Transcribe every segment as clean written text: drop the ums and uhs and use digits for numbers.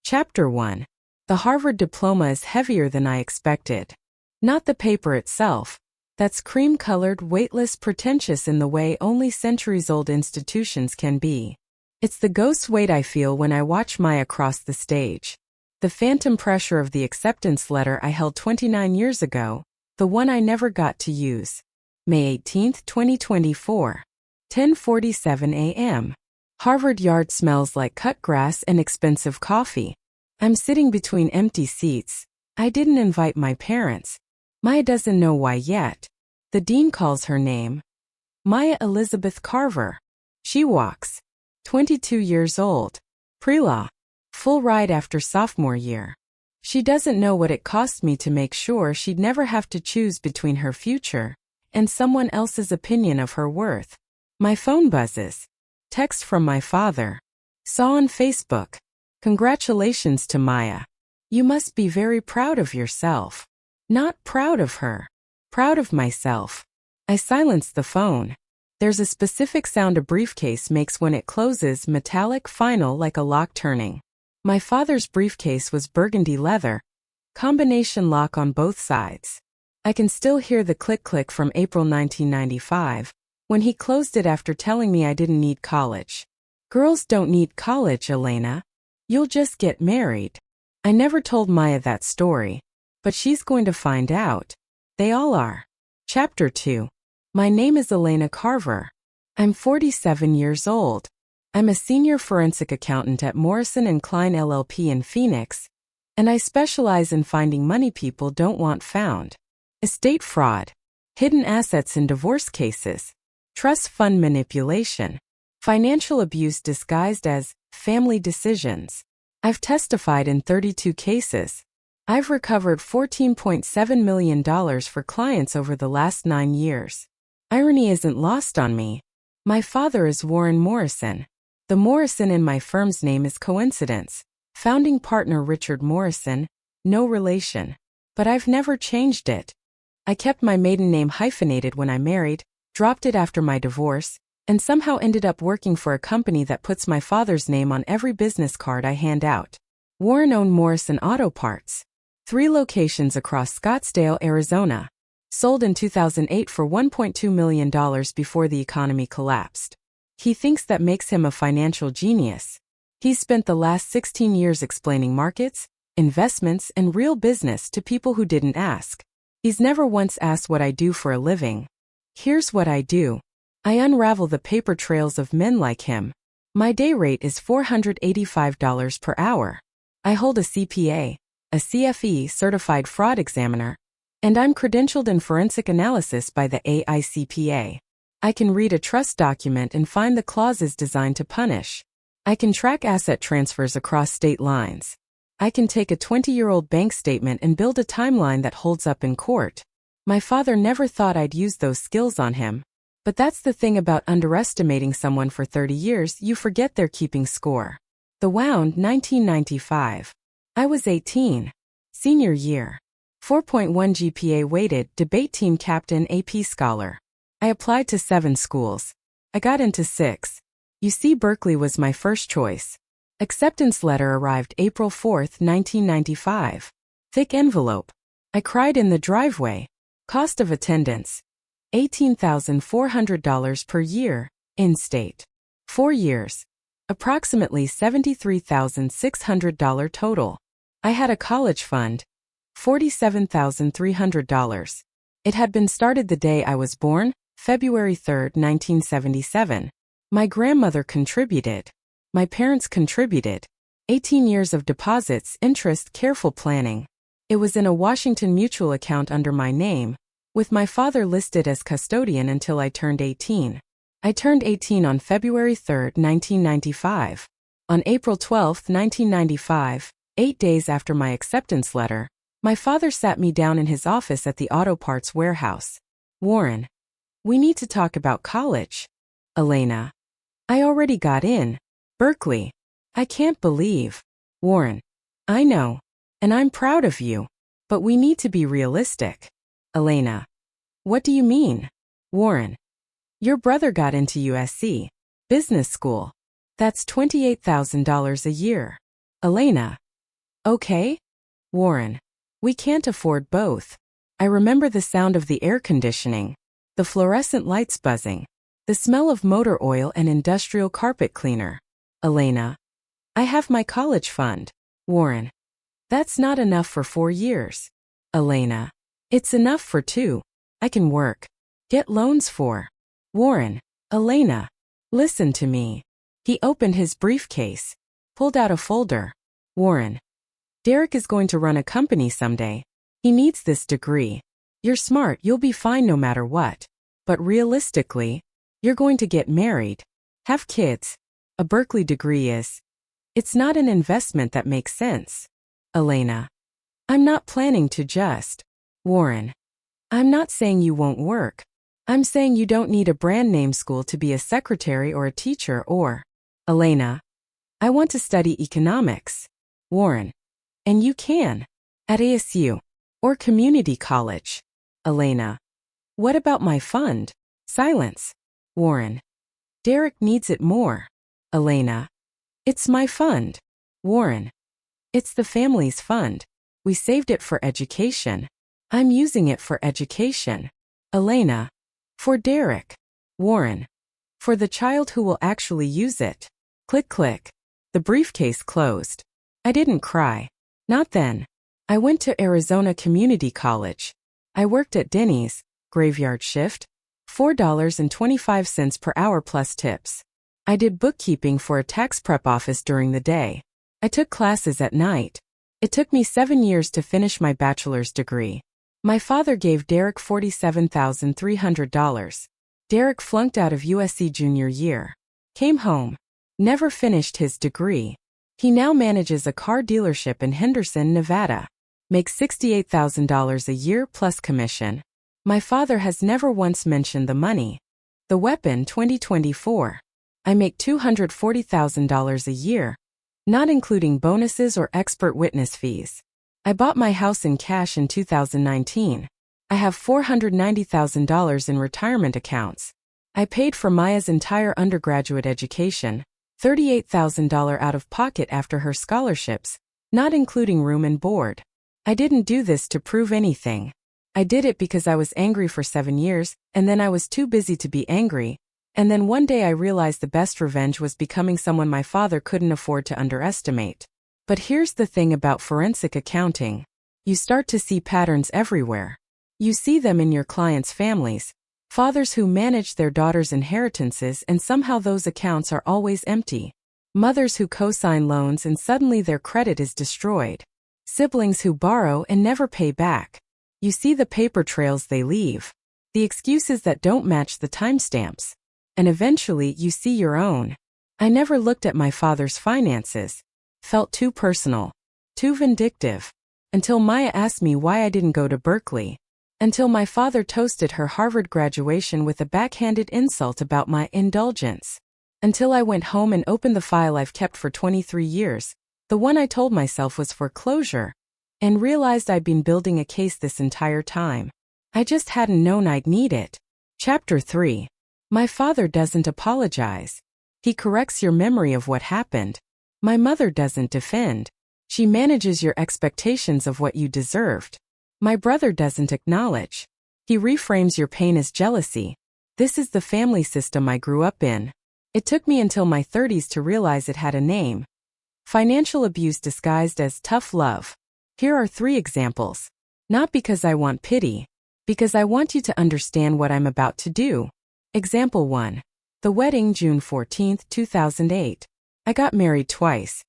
Chapter 1. The Harvard diploma is heavier than I expected. Not the paper itself. That's cream-colored, weightless, pretentious in the way only centuries-old institutions can be. It's the ghost weight I feel when I watch Maya cross the stage. The phantom pressure of the acceptance letter I held 29 years ago, the one I never got to use. May 18, 2024. 10:47 a.m. Harvard Yard smells like cut grass and expensive coffee. I'm sitting between empty seats. I didn't invite my parents. Maya doesn't know why yet. The dean calls her name. Maya Elizabeth Carver. She walks. 22 years old. Pre-law. Full ride after sophomore year. She doesn't know what it cost me to make sure she'd never have to choose between her future and someone else's opinion of her worth. My phone buzzes. Text from my father. Saw on Facebook. Congratulations to Maya. You must be very proud of yourself. Not proud of her. Proud of myself. I silence the phone. There's a specific sound a briefcase makes when it closes, metallic, final, like a lock turning. My father's briefcase was burgundy leather. Combination lock on both sides. I can still hear the click-click from April 1995, when he closed it after telling me I didn't need college. Girls don't need college, Elena. You'll just get married. I never told Maya that story, but she's going to find out. They all are. Chapter 2. My name is Elena Carver. I'm 47 years old. I'm a senior forensic accountant at Morrison & Klein LLP in Phoenix, and I specialize in finding money people don't want found. Estate fraud, hidden assets in divorce cases, trust fund manipulation, financial abuse disguised as family decisions. I've testified in 32 cases. I've recovered $14.7 million for clients over the last 9 years. Irony isn't lost on me. My father is Warren Morrison. The Morrison in my firm's name is coincidence. Founding partner Richard Morrison, no relation. But I've never changed it. I kept my maiden name hyphenated when I married, dropped it after my divorce, and somehow ended up working for a company that puts my father's name on every business card I hand out. Warren owned Morrison Auto Parts. 3 locations across Scottsdale, Arizona. Sold in 2008 for $1.2 million before the economy collapsed. He thinks that makes him a financial genius. He's spent the last 16 years explaining markets, investments, and real business to people who didn't ask. He's never once asked what I do for a living. Here's what I do. I unravel the paper trails of men like him. My day rate is $485 per hour. I hold a CPA, a CFE certified fraud examiner, and I'm credentialed in forensic analysis by the AICPA. I can read a trust document and find the clauses designed to punish. I can track asset transfers across state lines. I can take a 20-year-old bank statement and build a timeline that holds up in court. My father never thought I'd use those skills on him. But that's the thing about underestimating someone for 30 years, you forget they're keeping score. The Wound, 1995. I was 18. Senior year. 4.1 GPA weighted, debate team captain, AP scholar. I applied to 7 schools. I got into 6. UC Berkeley was my first choice. Acceptance letter arrived April 4, 1995. Thick envelope. I cried in the driveway. Cost of attendance. $18,400 per year, in-state. 4 years. Approximately $73,600 total. I had a college fund. $47,300. It had been started the day I was born, February 3, 1977. My grandmother contributed. My parents contributed. 18 years of deposits, interest, careful planning. It was in a Washington Mutual account under my name, with my father listed as custodian until I turned 18. I turned 18 on February 3, 1995. On April 12, 1995, 8 days after my acceptance letter, my father sat me down in his office at the auto parts warehouse. Warren. We need to talk about college. Elena. I already got in. Berkeley. I can't believe. Warren. I know. And I'm proud of you. But we need to be realistic. Elena. What do you mean? Warren. Your brother got into USC. Business school. That's $28,000 a year. Elena. Okay? Warren. We can't afford both. I remember the sound of the air conditioning, the fluorescent lights buzzing, the smell of motor oil and industrial carpet cleaner. Elena. I have my college fund. Warren. That's not enough for 4 years. Elena. It's enough for 2. I can work. Get loans for. Warren. Elena. Listen to me. He opened his briefcase, pulled out a folder. Warren. Derek is going to run a company someday. He needs this degree. You're smart, you'll be fine no matter what. But realistically, you're going to get married, have kids. A Berkeley degree is. It's not an investment that makes sense. Elena. I'm not planning to just. Warren. I'm not saying you won't work. I'm saying you don't need a brand name school to be a secretary or a teacher or. Elena. I want to study economics. Warren. And you can. At ASU. Or community college. Elena. What about my fund? Silence. Warren. Derek needs it more. Elena. It's my fund. Warren. It's the family's fund. We saved it for education. I'm using it for education. Elena. For Derek. Warren. For the child who will actually use it. Click, click. The briefcase closed. I didn't cry. Not then. I went to Arizona Community College. I worked at Denny's, graveyard shift, $4.25 per hour plus tips. I did bookkeeping for a tax prep office during the day. I took classes at night. It took me 7 years to finish my bachelor's degree. My father gave Derek $47,300. Derek flunked out of USC junior year. Came home. Never finished his degree. He now manages a car dealership in Henderson, Nevada. Makes $68,000 a year plus commission. My father has never once mentioned the money. The weapon 2024. I make $240,000 a year, not including bonuses or expert witness fees. I bought my house in cash in 2019. I have $490,000 in retirement accounts. I paid for Maya's entire undergraduate education, $38,000 out of pocket after her scholarships, not including room and board. I didn't do this to prove anything. I did it because I was angry for 7 years, and then I was too busy to be angry. And then one day I realized the best revenge was becoming someone my father couldn't afford to underestimate. But here's the thing about forensic accounting. You start to see patterns everywhere. You see them in your clients' families. Fathers who manage their daughters' inheritances and somehow those accounts are always empty. Mothers who co-sign loans and suddenly their credit is destroyed. Siblings who borrow and never pay back. You see the paper trails they leave. The excuses that don't match the timestamps. And eventually you see your own. I never looked at my father's finances. Felt too personal. Too vindictive. Until Maya asked me why I didn't go to Berkeley. Until my father toasted her Harvard graduation with a backhanded insult about my indulgence. Until I went home and opened the file I've kept for 23 years. The one I told myself was foreclosure. And realized I'd been building a case this entire time. I just hadn't known I'd need it. Chapter 3. My father doesn't apologize. He corrects your memory of what happened. My mother doesn't defend. She manages your expectations of what you deserved. My brother doesn't acknowledge. He reframes your pain as jealousy. This is the family system I grew up in. It took me until my 30s to realize it had a name. Financial abuse disguised as tough love. Here are 3 examples. Not because I want pity. Because I want you to understand what I'm about to do. Example 1. The wedding, June 14, 2008. I got married twice.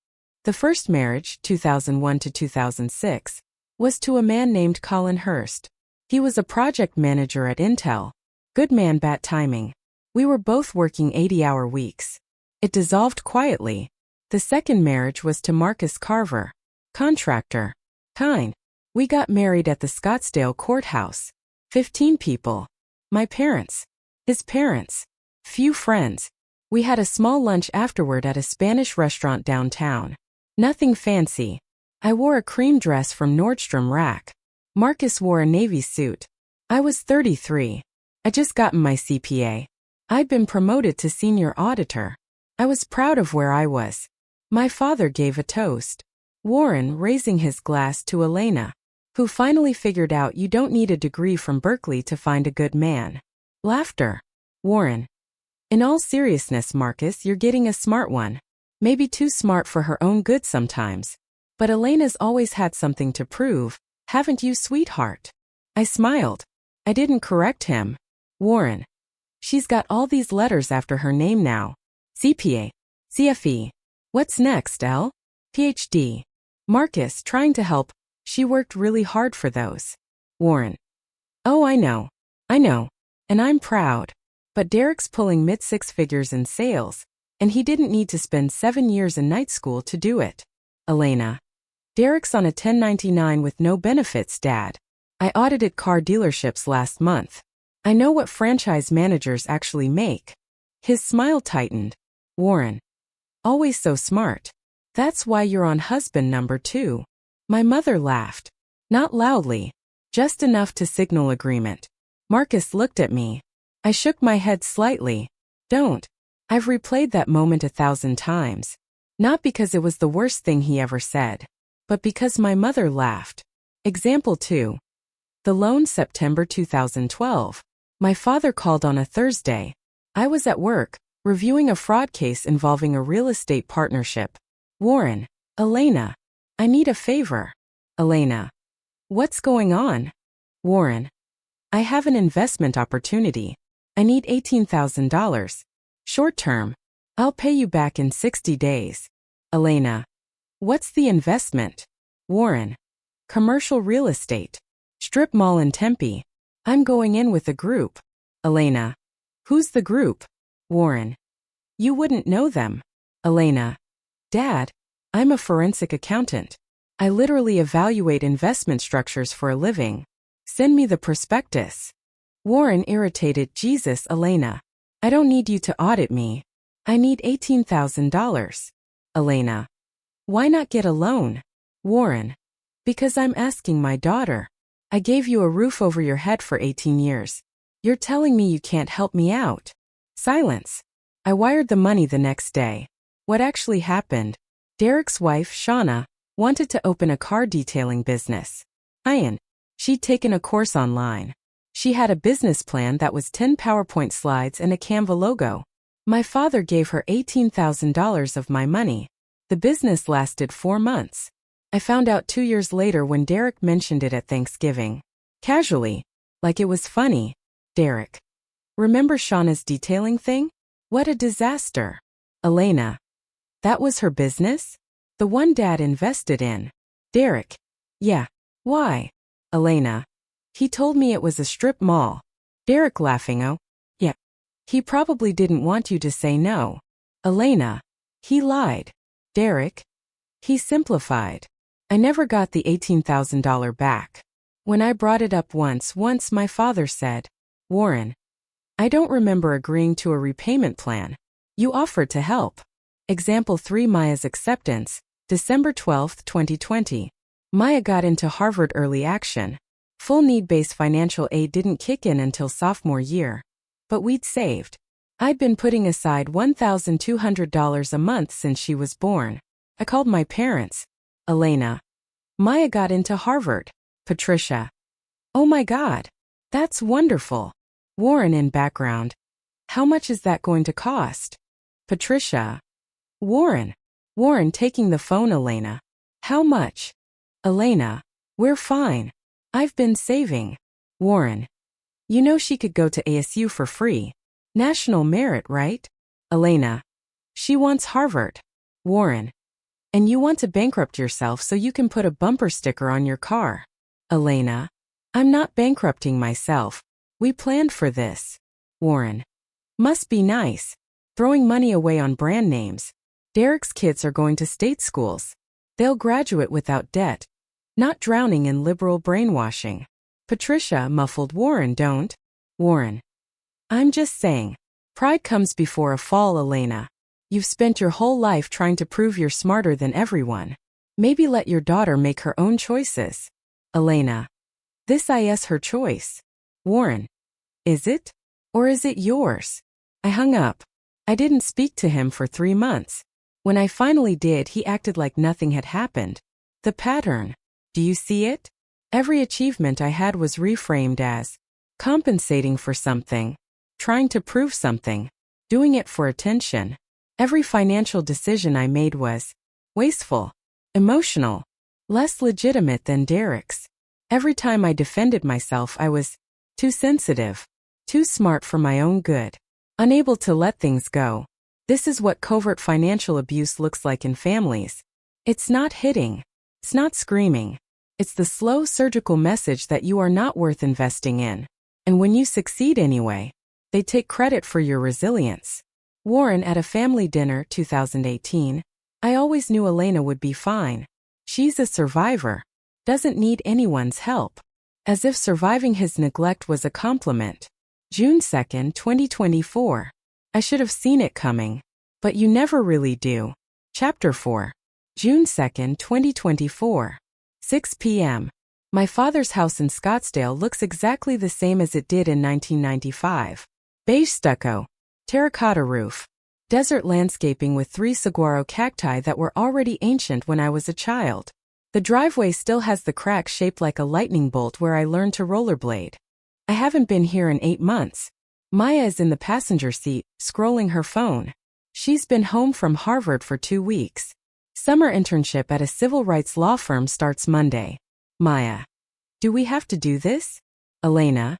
The first marriage, 2001 to 2006, was to a man named Colin Hurst. He was a project manager at Intel. Good man, bad timing. We were both working 80-hour weeks. It dissolved quietly. The second marriage was to Marcus Carver. Contractor. Kind. We got married at the Scottsdale courthouse. 15 people. My parents. His parents. Few friends. We had a small lunch afterward at a Spanish restaurant downtown. Nothing fancy. I wore a cream dress from Nordstrom Rack. Marcus wore a navy suit. I was 33. I just gotten my CPA. I'd been promoted to senior auditor. I was proud of where I was. My father gave a toast. Warren, raising his glass to Elena, who finally figured out you don't need a degree from Berkeley to find a good man. Laughter. Warren. In all seriousness, Marcus, you're getting a smart one. Maybe too smart for her own good sometimes. But Elena's always had something to prove, haven't you, sweetheart? I smiled. I didn't correct him. Warren. She's got all these letters after her name now. CPA. CFE. What's next, L? PhD. Marcus, trying to help. She worked really hard for those. Warren. Oh, I know. And I'm proud. But Derek's pulling mid-six figures in sales, and he didn't need to spend 7 years in night school to do it. Elena. Derek's on a 1099 with no benefits, Dad. I audited car dealerships last month. I know what franchise managers actually make. His smile tightened. Warren. Always so smart. That's why you're on husband number 2. My mother laughed. Not loudly. Just enough to signal agreement. Marcus looked at me. I shook my head slightly. Don't. I've replayed that moment 1,000 times. Not because it was the worst thing he ever said, but because my mother laughed. Example 2. The loan, September 2012. My father called on a Thursday. I was at work, reviewing a fraud case involving a real estate partnership. Warren. Elena. I need a favor. Elena. What's going on? Warren. I have an investment opportunity. I need $18,000. Short term. I'll pay you back in 60 days. Elena. What's the investment? Warren. Commercial real estate. Strip mall in Tempe. I'm going in with a group. Elena. Who's the group? Warren. You wouldn't know them. Elena. Dad, I'm a forensic accountant. I literally evaluate investment structures for a living. Send me the prospectus. Warren, irritated. Jesus, Elena. I don't need you to audit me. I need $18,000. Elena. Why not get a loan? Warren. Because I'm asking my daughter. I gave you a roof over your head for 18 years. You're telling me you can't help me out. Silence. I wired the money the next day. What actually happened? Derek's wife, Shauna, wanted to open a car detailing business. She'd taken a course online. She had a business plan that was 10 PowerPoint slides and a Canva logo. My father gave her $18,000 of my money. The business lasted 4 months. I found out 2 years later when Derek mentioned it at Thanksgiving. Casually, like it was funny. Derek. Remember Shauna's detailing thing? What a disaster. Elena. That was her business? The one Dad invested in. Derek. Yeah. Why? Elena. He told me it was a strip mall. Derek, laughing. Oh, yeah. He probably didn't want you to say no. Elena. He lied. Derek. He simplified. I never got the $18,000 back. When I brought it up once my father said, Warren. I don't remember agreeing to a repayment plan. You offered to help. Example 3. Maya's acceptance, December 12, 2020. Maya got into Harvard early action. Full need-based financial aid didn't kick in until sophomore year. But we'd saved. I'd been putting aside $1,200 a month since she was born. I called my parents. Elena. Maya got into Harvard. Patricia. Oh my God. That's wonderful. Warren, in background. How much is that going to cost? Patricia. Warren. Warren, taking the phone. Elena. How much? Elena. We're fine. I've been saving. Warren. You know she could go to ASU for free. National merit, right? Elena. She wants Harvard. Warren. And you want to bankrupt yourself so you can put a bumper sticker on your car. Elena. I'm not bankrupting myself. We planned for this. Warren. Must be nice. Throwing money away on brand names. Derek's kids are going to state schools. They'll graduate without debt. Not drowning in liberal brainwashing. Patricia, muffled. Warren, don't. Warren. I'm just saying. Pride comes before a fall. Elena. You've spent your whole life trying to prove you're smarter than everyone. Maybe let your daughter make her own choices. Elena. This is her choice. Warren. Is it? Or is it yours? I hung up. I didn't speak to him for 3 months. When I finally did, he acted like nothing had happened. The pattern. Do you see it? Every achievement I had was reframed as compensating for something, trying to prove something, doing it for attention. Every financial decision I made was wasteful, emotional, less legitimate than Derek's. Every time I defended myself, I was too sensitive, too smart for my own good, unable to let things go. This is what covert financial abuse looks like in families. It's not hitting. It's not screaming. It's the slow surgical message that you are not worth investing in. And when you succeed anyway, they take credit for your resilience. Warren at a family dinner 2018. I always knew Elena would be fine. She's a survivor. Doesn't need anyone's help. As if surviving his neglect was a compliment. June 2, 2024. I should have seen it coming. But you never really do. Chapter 4. June 2, 2024. 6 p.m. My father's house in Scottsdale looks exactly the same as it did in 1995. Beige stucco. Terracotta roof. Desert landscaping with 3 saguaro cacti that were already ancient when I was a child. The driveway still has the crack shaped like a lightning bolt where I learned to rollerblade. I haven't been here in 8 months. Maya is in the passenger seat, scrolling her phone. She's been home from Harvard for 2 weeks. Summer internship at a civil rights law firm starts Monday. Maya. Do we have to do this? Elena.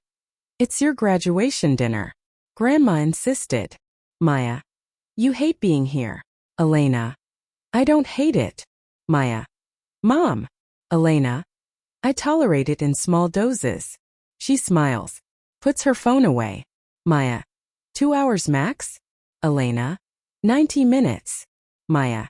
It's your graduation dinner. Grandma insisted. Maya. You hate being here. Elena. I don't hate it. Maya. Mom. Elena. I tolerate it in small doses. She smiles. Puts her phone away. Maya. 2 hours max? Elena. 90 minutes. Maya.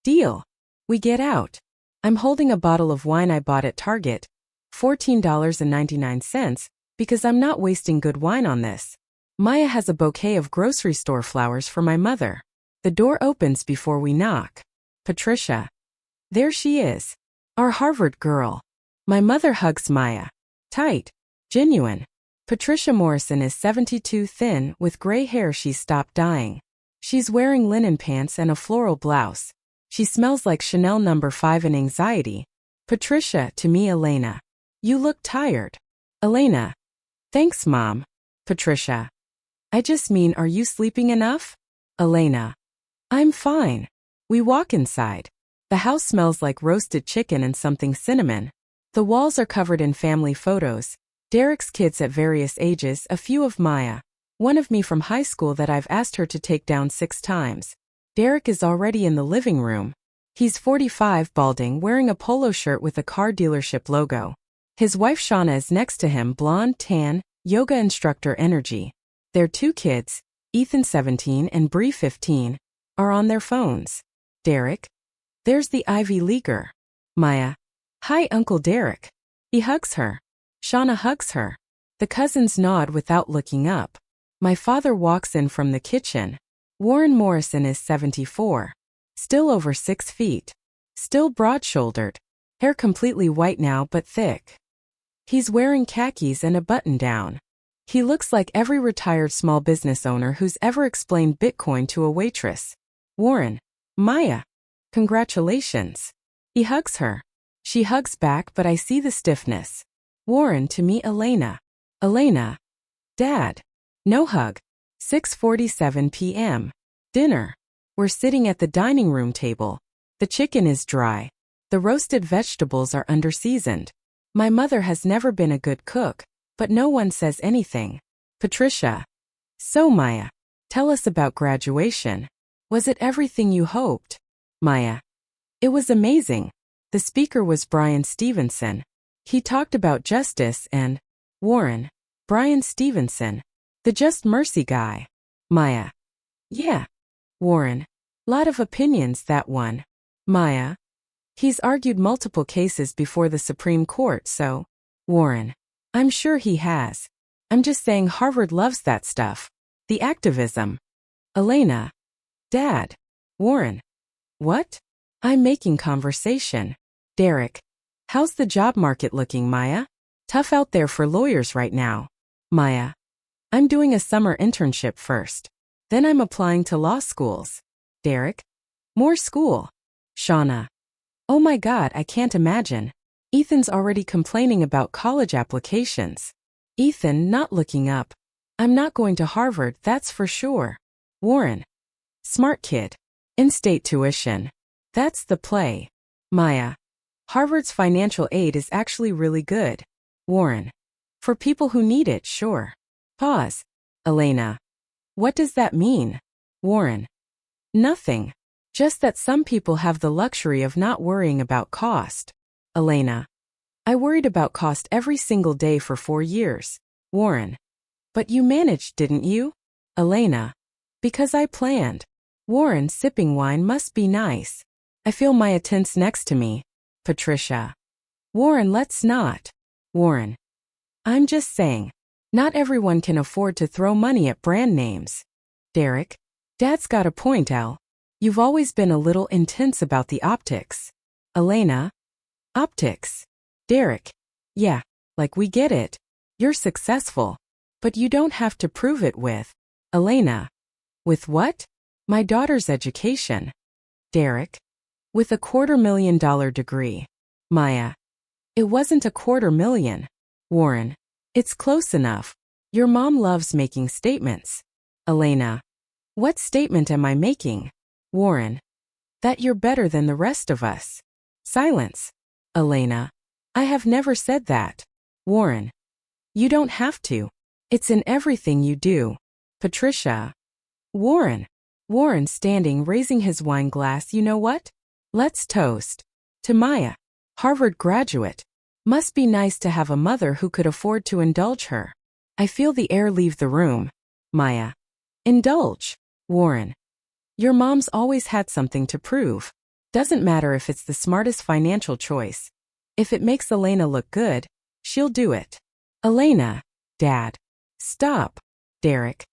Deal. We get out. I'm holding a bottle of wine I bought at Target. $14.99, because I'm not wasting good wine on this. Maya has a bouquet of grocery store flowers for my mother. The door opens before we knock. Patricia. There she is. Our Harvard girl. My mother hugs Maya. Tight. Genuine. Patricia Morrison is 72, thin, with gray hair she's stopped dyeing. She's wearing linen pants and a floral blouse. She smells like Chanel No. 5 and anxiety. Patricia, to me Elena. You look tired. Elena. Thanks, Mom. Patricia. I just mean, are you sleeping enough? Elena. I'm fine. We walk inside. The house smells like roasted chicken and something cinnamon. The walls are covered in family photos. Derek's kids at various ages, a few of Maya. One of me from high school that I've asked her to take down 6 times. Derek is already in the living room. He's 45, balding, wearing a polo shirt with a car dealership logo. His wife Shauna is next to him, blonde, tan, yoga instructor energy. Their 2 kids, Ethan 17 and Bree 15, are on their phones. Derek. There's the Ivy Leaguer. Maya. Hi, Uncle Derek. He hugs her. Shauna hugs her. The cousins nod without looking up. My father walks in from the kitchen. Warren Morrison is 74. Still over 6 feet. Still broad-shouldered. Hair completely white now but thick. He's wearing khakis and a button-down. He looks like every retired small business owner who's ever explained Bitcoin to a waitress. Warren. Maya. Congratulations. He hugs her. She hugs back, but I see the stiffness. Warren, to me Elena. Elena. Dad. No hug. 6:47 p.m. Dinner. We're sitting at the dining room table. The chicken is dry. The roasted vegetables are under-seasoned. My mother has never been a good cook, but no one says anything. Patricia. So Maya, tell us about graduation. Was it everything you hoped? Maya. It was amazing. The speaker was Brian Stevenson. He talked about justice and Warren. Brian Stevenson. The Just Mercy guy. Maya. Yeah. Warren. Lot of opinions, that one. Maya. He's argued multiple cases before the Supreme Court, so. Warren. I'm sure he has. I'm just saying Harvard loves that stuff. The activism. Elena. Dad. Warren. What? I'm making conversation. Derek. How's the job market looking, Maya? Tough out there for lawyers right now. Maya. I'm doing a summer internship first. Then I'm applying to law schools. Derek. More school. Shauna. Oh my God, I can't imagine. Ethan's already complaining about college applications. Ethan, not looking up. I'm not going to Harvard, that's for sure. Warren. Smart kid. In-state tuition. That's the play. Maya. Harvard's financial aid is actually really good. Warren. For people who need it, sure. Pause. Elena. What does that mean? Warren. Nothing. Just that some people have the luxury of not worrying about cost. Elena. I worried about cost every single day for 4 years. Warren. But you managed, didn't you? Elena. Because I planned. Warren, sipping wine must be nice. I feel Maya tense next to me. Patricia. Warren, let's not. Warren. I'm just saying. Not everyone can afford to throw money at brand names. Derek. Dad's got a point, Al. You've always been a little intense about the optics. Elena. Optics. Derek. Yeah, like we get it. You're successful. But you don't have to prove it with. Elena. With what? My daughter's education. Derek. With a $250,000 degree. Maya. It wasn't $250,000. Warren. It's close enough. Your mom loves making statements. Elena. What statement am I making? Warren. That you're better than the rest of us. Silence. Elena. I have never said that. Warren. You don't have to. It's in everything you do. Patricia. Warren. Warren standing, raising his wine glass. You know what? Let's toast. To Maya. Harvard graduate. Must be nice to have a mother who could afford to indulge her. I feel the air leave the room. Maya. Indulge. Warren. Your mom's always had something to prove. Doesn't matter if it's the smartest financial choice. If it makes Elena look good, she'll do it. Elena. Dad. Stop. Derek.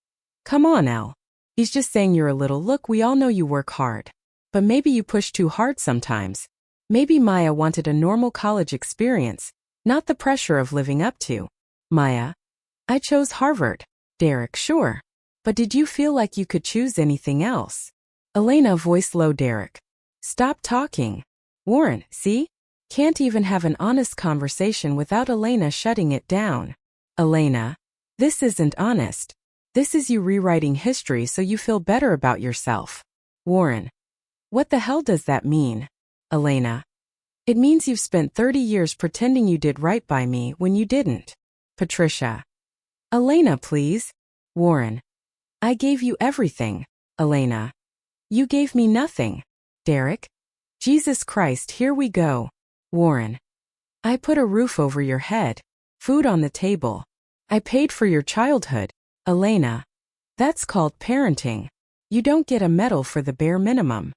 Come on, Al. He's just saying you're a little. Look, we all know you work hard. But maybe you push too hard sometimes. Maybe Maya wanted a normal college experience, not the pressure of living up to. Maya. I chose Harvard. Derek. Sure. But did you feel like you could choose anything else? Elena, voice low. Derek. Stop talking. Warren. See? Can't even have an honest conversation without Elena shutting it down. Elena. This isn't honest. This is you rewriting history so you feel better about yourself. Warren. What the hell does that mean? Elena. It means you've spent 30 years pretending you did right by me when you didn't. Patricia. Elena, please. Warren. I gave you everything. Elena. You gave me nothing. Derek. Jesus Christ, here we go. Warren. I put a roof over your head. Food on the table. I paid for your childhood. Elena. That's called parenting. You don't get a medal for the bare minimum.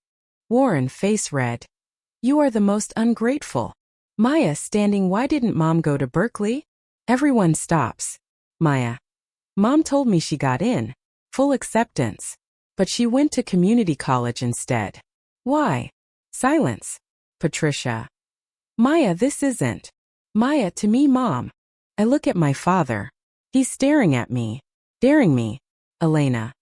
Warren, face red. You are the most ungrateful. Maya, standing. Why didn't Mom go to Berkeley? Everyone stops. Maya. Mom told me she got in. Full acceptance. But she went to community college instead. Why? Silence. Patricia. Maya, this isn't. Maya, to me, Mom. I look at my father. He's staring at me. Daring me. Elena.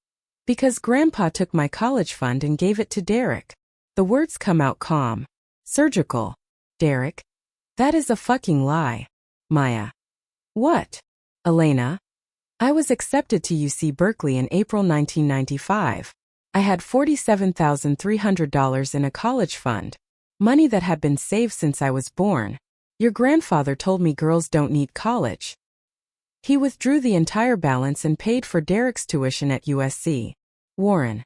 Because Grandpa took my college fund and gave it to Derek. The words come out calm. Surgical. Derek. That is a fucking lie. Maya. What? Elena. I was accepted to UC Berkeley in April 1995. I had $47,300 in a college fund. Money that had been saved since I was born. Your grandfather told me girls don't need college. He withdrew the entire balance and paid for Derek's tuition at USC. Warren.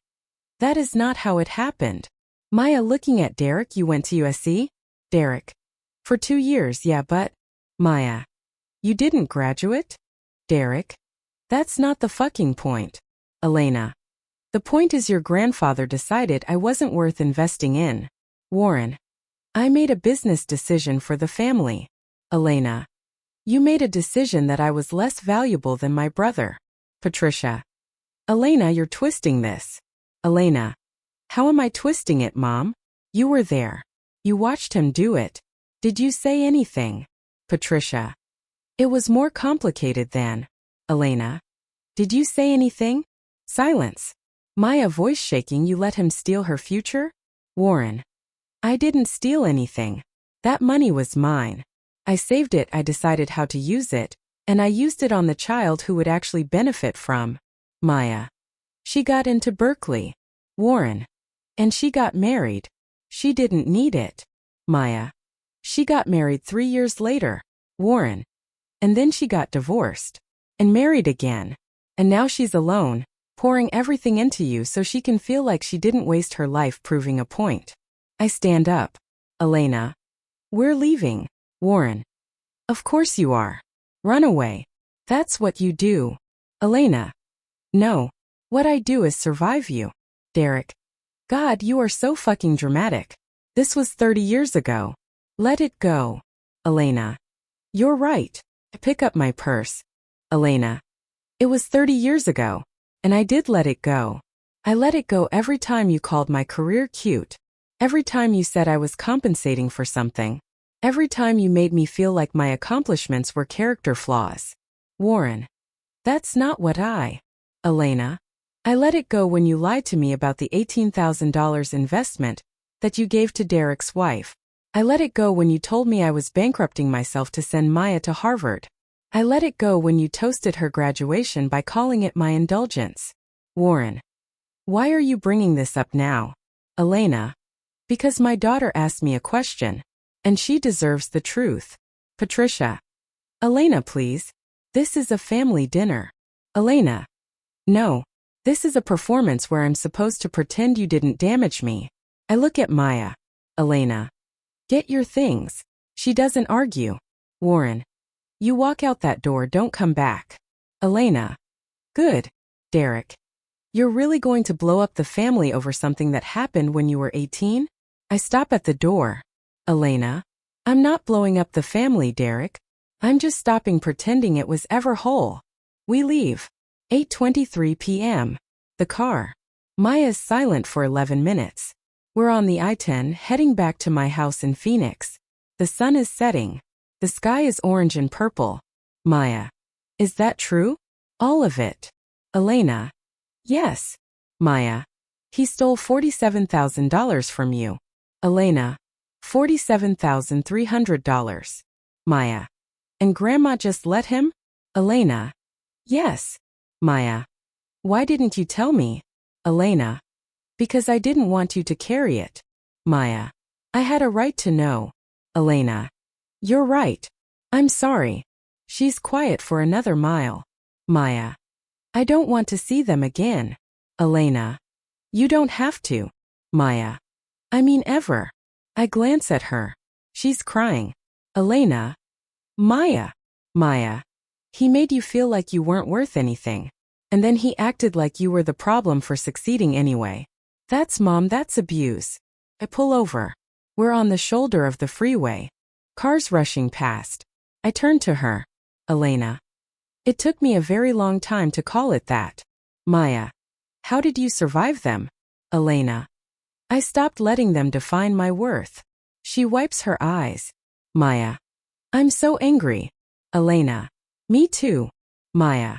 That is not how it happened. Maya, looking at Derek. You went to USC? Derek. For 2 years, yeah, but... Maya. You didn't graduate? Derek. That's not the fucking point. Elena. The point is your grandfather decided I wasn't worth investing in. Warren. I made a business decision for the family. Elena. You made a decision that I was less valuable than my brother. Patricia. Elena, you're twisting this. Elena. How am I twisting it, Mom? You were there. You watched him do it. Did you say anything? Patricia. It was more complicated than. Elena. Did you say anything? Silence. Maya, voice shaking. You let him steal her future? Warren. I didn't steal anything. That money was mine. I saved it, I decided how to use it, and I used it on the child who would actually benefit from. Maya. She got into Berkeley. Warren. And she got married. She didn't need it. Maya. She got married 3 years later. Warren. And then she got divorced. And married again. And now she's alone, pouring everything into you so she can feel like she didn't waste her life proving a point. I stand up. Elena. We're leaving. Warren. Of course you are. Run away. That's what you do. Elena. No. What I do is survive you. Derek. God, you are so fucking dramatic. This was 30 years ago. Let it go. Elena. You're right. I pick up my purse. Elena. It was 30 years ago. And I did let it go. I let it go every time you called my career cute. Every time you said I was compensating for something. Every time you made me feel like my accomplishments were character flaws. Warren. That's not what I. Elena. I let it go when you lied to me about the $18,000 investment that you gave to Derek's wife. I let it go when you told me I was bankrupting myself to send Maya to Harvard. I let it go when you toasted her graduation by calling it my indulgence. Warren. Why are you bringing this up now? Elena. Because my daughter asked me a question. And she deserves the truth. Patricia. Elena, please. This is a family dinner. Elena. No. This is a performance where I'm supposed to pretend you didn't damage me. I look at Maya. Elena. Get your things. She doesn't argue. Warren. You walk out that door, don't come back. Elena. Good. Derek. You're really going to blow up the family over something that happened when you were 18? I stop at the door. Elena. I'm not blowing up the family, Derek. I'm just stopping pretending it was ever whole. We leave. 8:23 p.m. The car. Maya's silent for 11 minutes. We're on the I-10 heading back to my house in Phoenix. The sun is setting. The sky is orange and purple. Maya. Is that true? All of it. Elena. Yes. Maya. He stole $47,000 from you. Elena. $47,300. Maya. And Grandma just let him? Elena. Yes. Maya. Why didn't you tell me? Elena. Because I didn't want you to carry it. Maya. I had a right to know. Elena. You're right. I'm sorry. She's quiet for another mile. Maya. I don't want to see them again. Elena. You don't have to. Maya. I mean ever. I glance at her. She's crying. Elena. Maya. Maya. He made you feel like you weren't worth anything. And then he acted like you were the problem for succeeding anyway. That's Mom, that's abuse. I pull over. We're on the shoulder of the freeway. Cars rushing past. I turn to her. Elena. It took me a very long time to call it that. Maya. How did you survive them? Elena. I stopped letting them define my worth. She wipes her eyes. Maya. I'm so angry. Elena. Me too. Maya.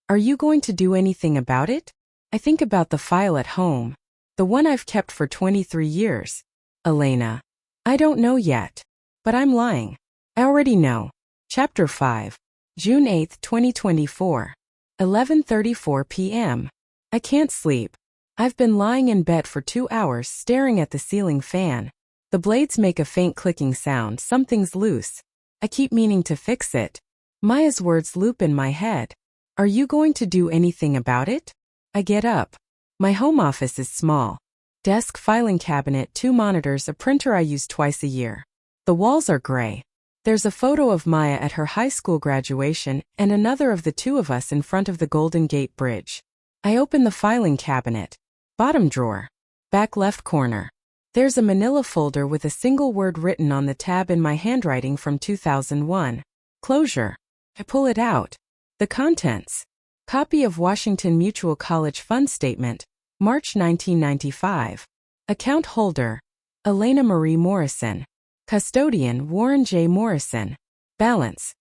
Are you going to do anything about it? I think about the file at home. The one I've kept for 23 years. Elena. I don't know yet. But I'm lying. I already know. Chapter 5. June 8, 2024. 11:34 p.m. I can't sleep. I've been lying in bed for 2 hours staring at the ceiling fan. The blades make a faint clicking sound, something's loose. I keep meaning to fix it. Maya's words loop in my head. Are you going to do anything about it? I get up. My home office is small. Desk, filing cabinet, 2 monitors, a printer I use twice a year. The walls are gray. There's a photo of Maya at her high school graduation and another of the 2 of us in front of the Golden Gate Bridge. I open the filing cabinet. Bottom drawer. Back left corner. There's a manila folder with a single word written on the tab in my handwriting from 2001. Closure. I pull it out. The contents. Copy of Washington Mutual College Fund Statement, March 1995. Account holder. Elena Marie Morrison. Custodian Warren J. Morrison. Balance.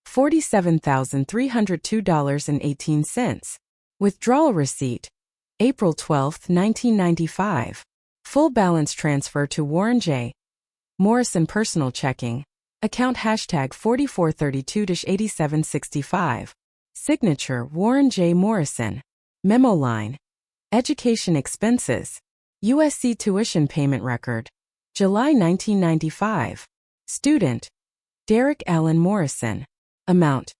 $47,302.18. Withdrawal receipt. April 12, 1995. Full balance transfer to Warren J. Morrison personal checking. Account hashtag 4432-8765. Signature Warren J. Morrison. Memo line. Education expenses. USC tuition payment record. July 1995. Student. Derek Allen Morrison. Amount.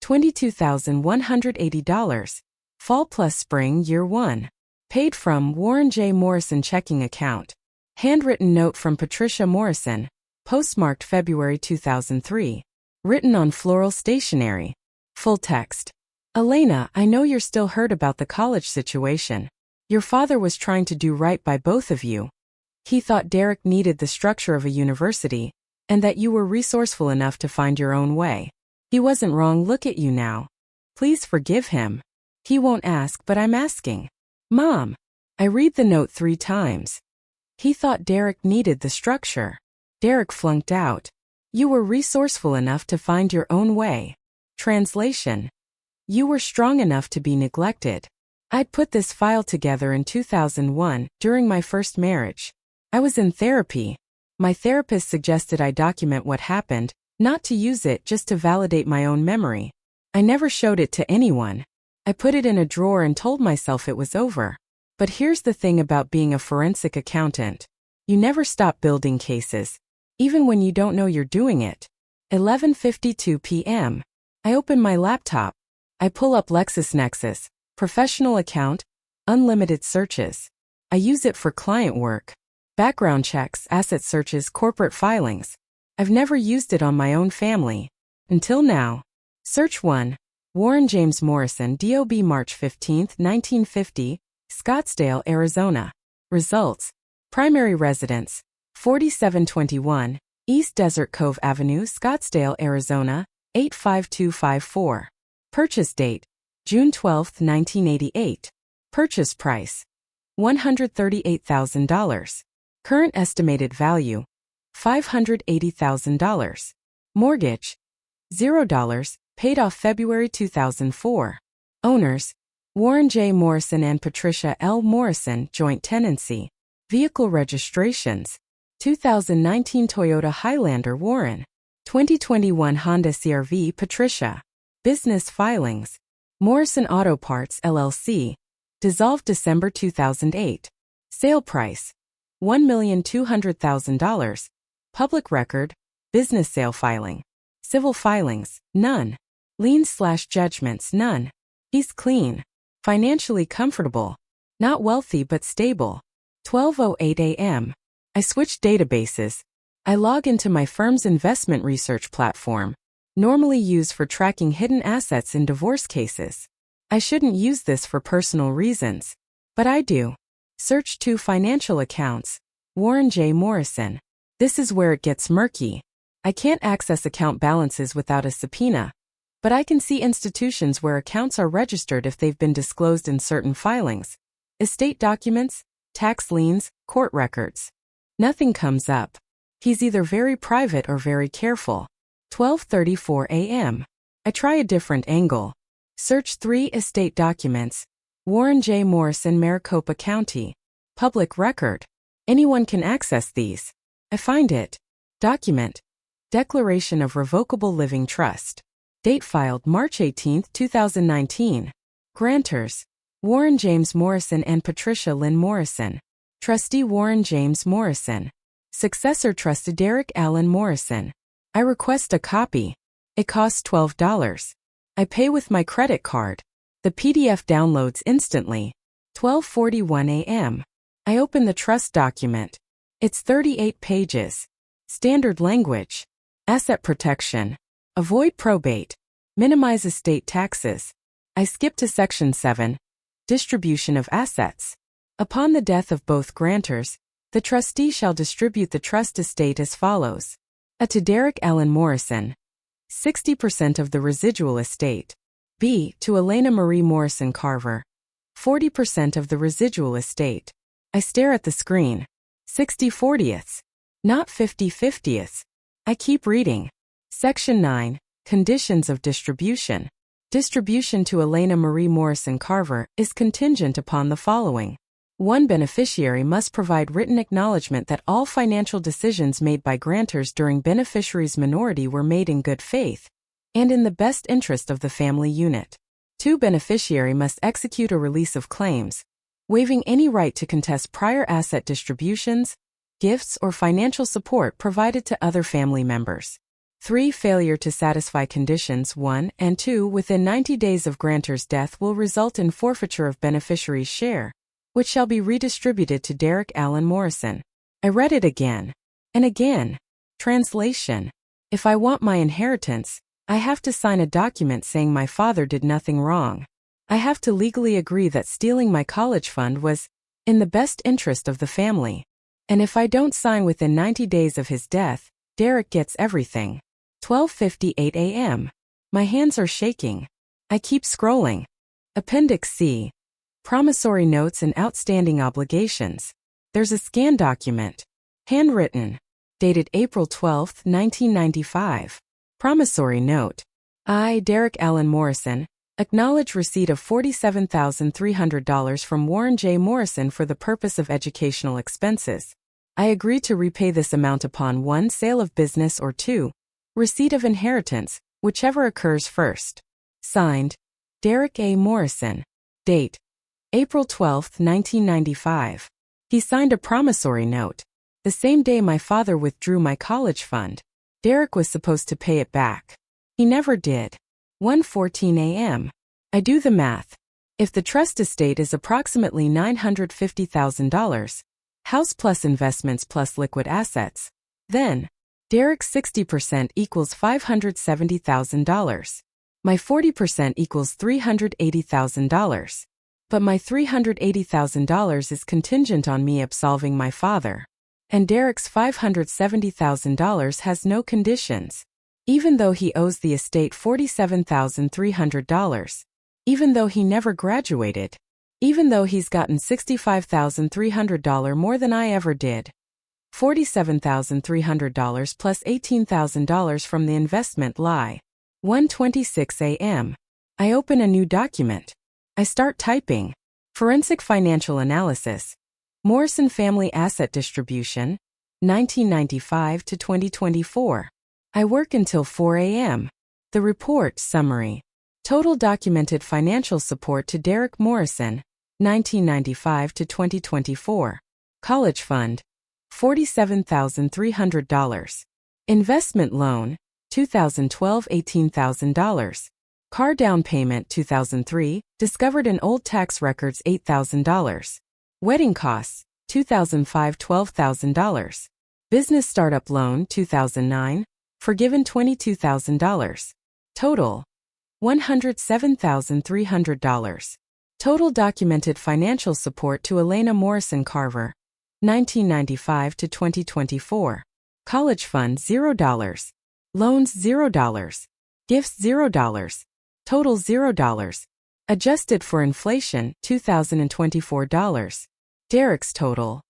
$22,180. Fall plus spring year 1. Paid from Warren J. Morrison checking account. Handwritten note from Patricia Morrison. Postmarked February 2003. Written on floral stationery. Full text. Elena, I know you're still hurt about the college situation. Your father was trying to do right by both of you. He thought Derek needed the structure of a university, and that you were resourceful enough to find your own way. He wasn't wrong. Look at you now. Please forgive him. He won't ask, but I'm asking. Mom. I read the note 3 times. He thought Derek needed the structure. Derek flunked out. You were resourceful enough to find your own way. Translation. You were strong enough to be neglected. I'd put this file together in 2001, during my first marriage. I was in therapy. My therapist suggested I document what happened, not to use it, just to validate my own memory. I never showed it to anyone. I put it in a drawer and told myself it was over. But here's the thing about being a forensic accountant. You never stop building cases, even when you don't know you're doing it. 11:52 p.m. I open my laptop. I pull up LexisNexis, professional account, unlimited searches. I use it for client work, background checks, asset searches, corporate filings. I've never used it on my own family. Until now. Search 1. Warren James Morrison, DOB March 15, 1950, Scottsdale, Arizona. Results. Primary residence. 4721, East Desert Cove Avenue, Scottsdale, Arizona, 85254. Purchase date. June 12, 1988. Purchase price. $138,000. Current estimated value. $580,000. Mortgage. $0. Paid off February 2004. Owners. Warren J. Morrison and Patricia L. Morrison, joint tenancy. Vehicle registrations. 2019 Toyota Highlander Warren. 2021 Honda CR-V Patricia. Business filings. Morrison Auto Parts LLC. Dissolved December 2008. Sale price. $1,200,000. Public record. Business sale filing. Civil filings. None. Liens/judgments. None. He's clean. Financially comfortable. Not wealthy but stable. 12:08 a.m. I switched databases. I log into my firm's investment research platform, normally used for tracking hidden assets in divorce cases. I shouldn't use this for personal reasons, but I do. Search 2 financial accounts. Warren J. Morrison. This is where it gets murky. I can't access account balances without a subpoena, but I can see institutions where accounts are registered if they've been disclosed in certain filings. Estate documents, tax liens, court records. Nothing comes up. He's either very private or very careful. 12:34 a.m. I try a different angle. Search 3 estate documents. Warren J. Morrison, Maricopa County. Public record. Anyone can access these. I find it. Document. Declaration of Revocable Living Trust. Date filed March 18, 2019. Grantors. Warren James Morrison and Patricia Lynn Morrison. Trustee Warren James Morrison. Successor Trustee Derek Allen Morrison. I request a copy. It costs $12. I pay with my credit card. The PDF downloads instantly. 12:41 a.m. I open the trust document. It's 38 pages. Standard language. Asset protection. Avoid probate. Minimize estate taxes. I skip to Section 7. Distribution of assets. Upon the death of both grantors, the trustee shall distribute the trust estate as follows. A. To Derek Allen Morrison. 60% of the residual estate. B. To Elena Marie Morrison Carver. 40% of the residual estate. I stare at the screen. 60/40ths. Not 50/50ths. I keep reading. Section 9. Conditions of distribution. Distribution to Elena Marie Morrison Carver is contingent upon the following. One beneficiary must provide written acknowledgement that all financial decisions made by grantors during beneficiary's minority were made in good faith and in the best interest of the family unit. Two beneficiary must execute a release of claims, waiving any right to contest prior asset distributions, gifts, or financial support provided to other family members. 3. Failure to satisfy conditions 1 and 2 within 90 days of grantor's death will result in forfeiture of beneficiary's share, which shall be redistributed to Derek Allen Morrison. I read it again and again. Translation: if I want my inheritance, I have to sign a document saying my father did nothing wrong. I have to legally agree that stealing my college fund was in the best interest of the family. And if I don't sign within 90 days of his death, Derek gets everything. 12:58 a.m. My hands are shaking. I keep scrolling. Appendix C. Promissory notes and outstanding obligations. There's a scan document. Handwritten. Dated April 12, 1995. Promissory note. I, Derek Allen Morrison, acknowledge receipt of $47,300 from Warren J. Morrison for the purpose of educational expenses. I agree to repay this amount upon 1. Sale of business, or 2. Receipt of inheritance, whichever occurs first. Signed, Derek A. Morrison. Date: April 12, 1995. He signed a promissory note. The same day my father withdrew my college fund. Derek was supposed to pay it back. He never did. 1:14 a.m. I do the math. If the trust estate is approximately $950,000, house plus investments plus liquid assets, then Derek's 60% equals $570,000. My 40% equals $380,000. But my $380,000 is contingent on me absolving my father. And Derek's $570,000 has no conditions. Even though he owes the estate $47,300. Even though he never graduated. Even though he's gotten $65,300 more than I ever did. $47,300 plus $18,000 from the investment lie. 1:26 a.m. I open a new document. I start typing. Forensic Financial Analysis. Morrison Family Asset Distribution, 1995 to 2024. I work until 4 a.m. The report summary. Total documented financial support to Derek Morrison, 1995 to 2024. College fund, $47,300. Investment loan, 2012 $18,000. Car down payment 2003, discovered in old tax records $8,000. Wedding costs, 2005 $12,000. Business startup loan 2009, forgiven $22,000. Total, $107,300. Total documented financial support to Elena Morrison Carver, 1995 to 2024. College fund $0. Loans $0. Gifts $0. Total $0. Adjusted for inflation $2,024. Derek's total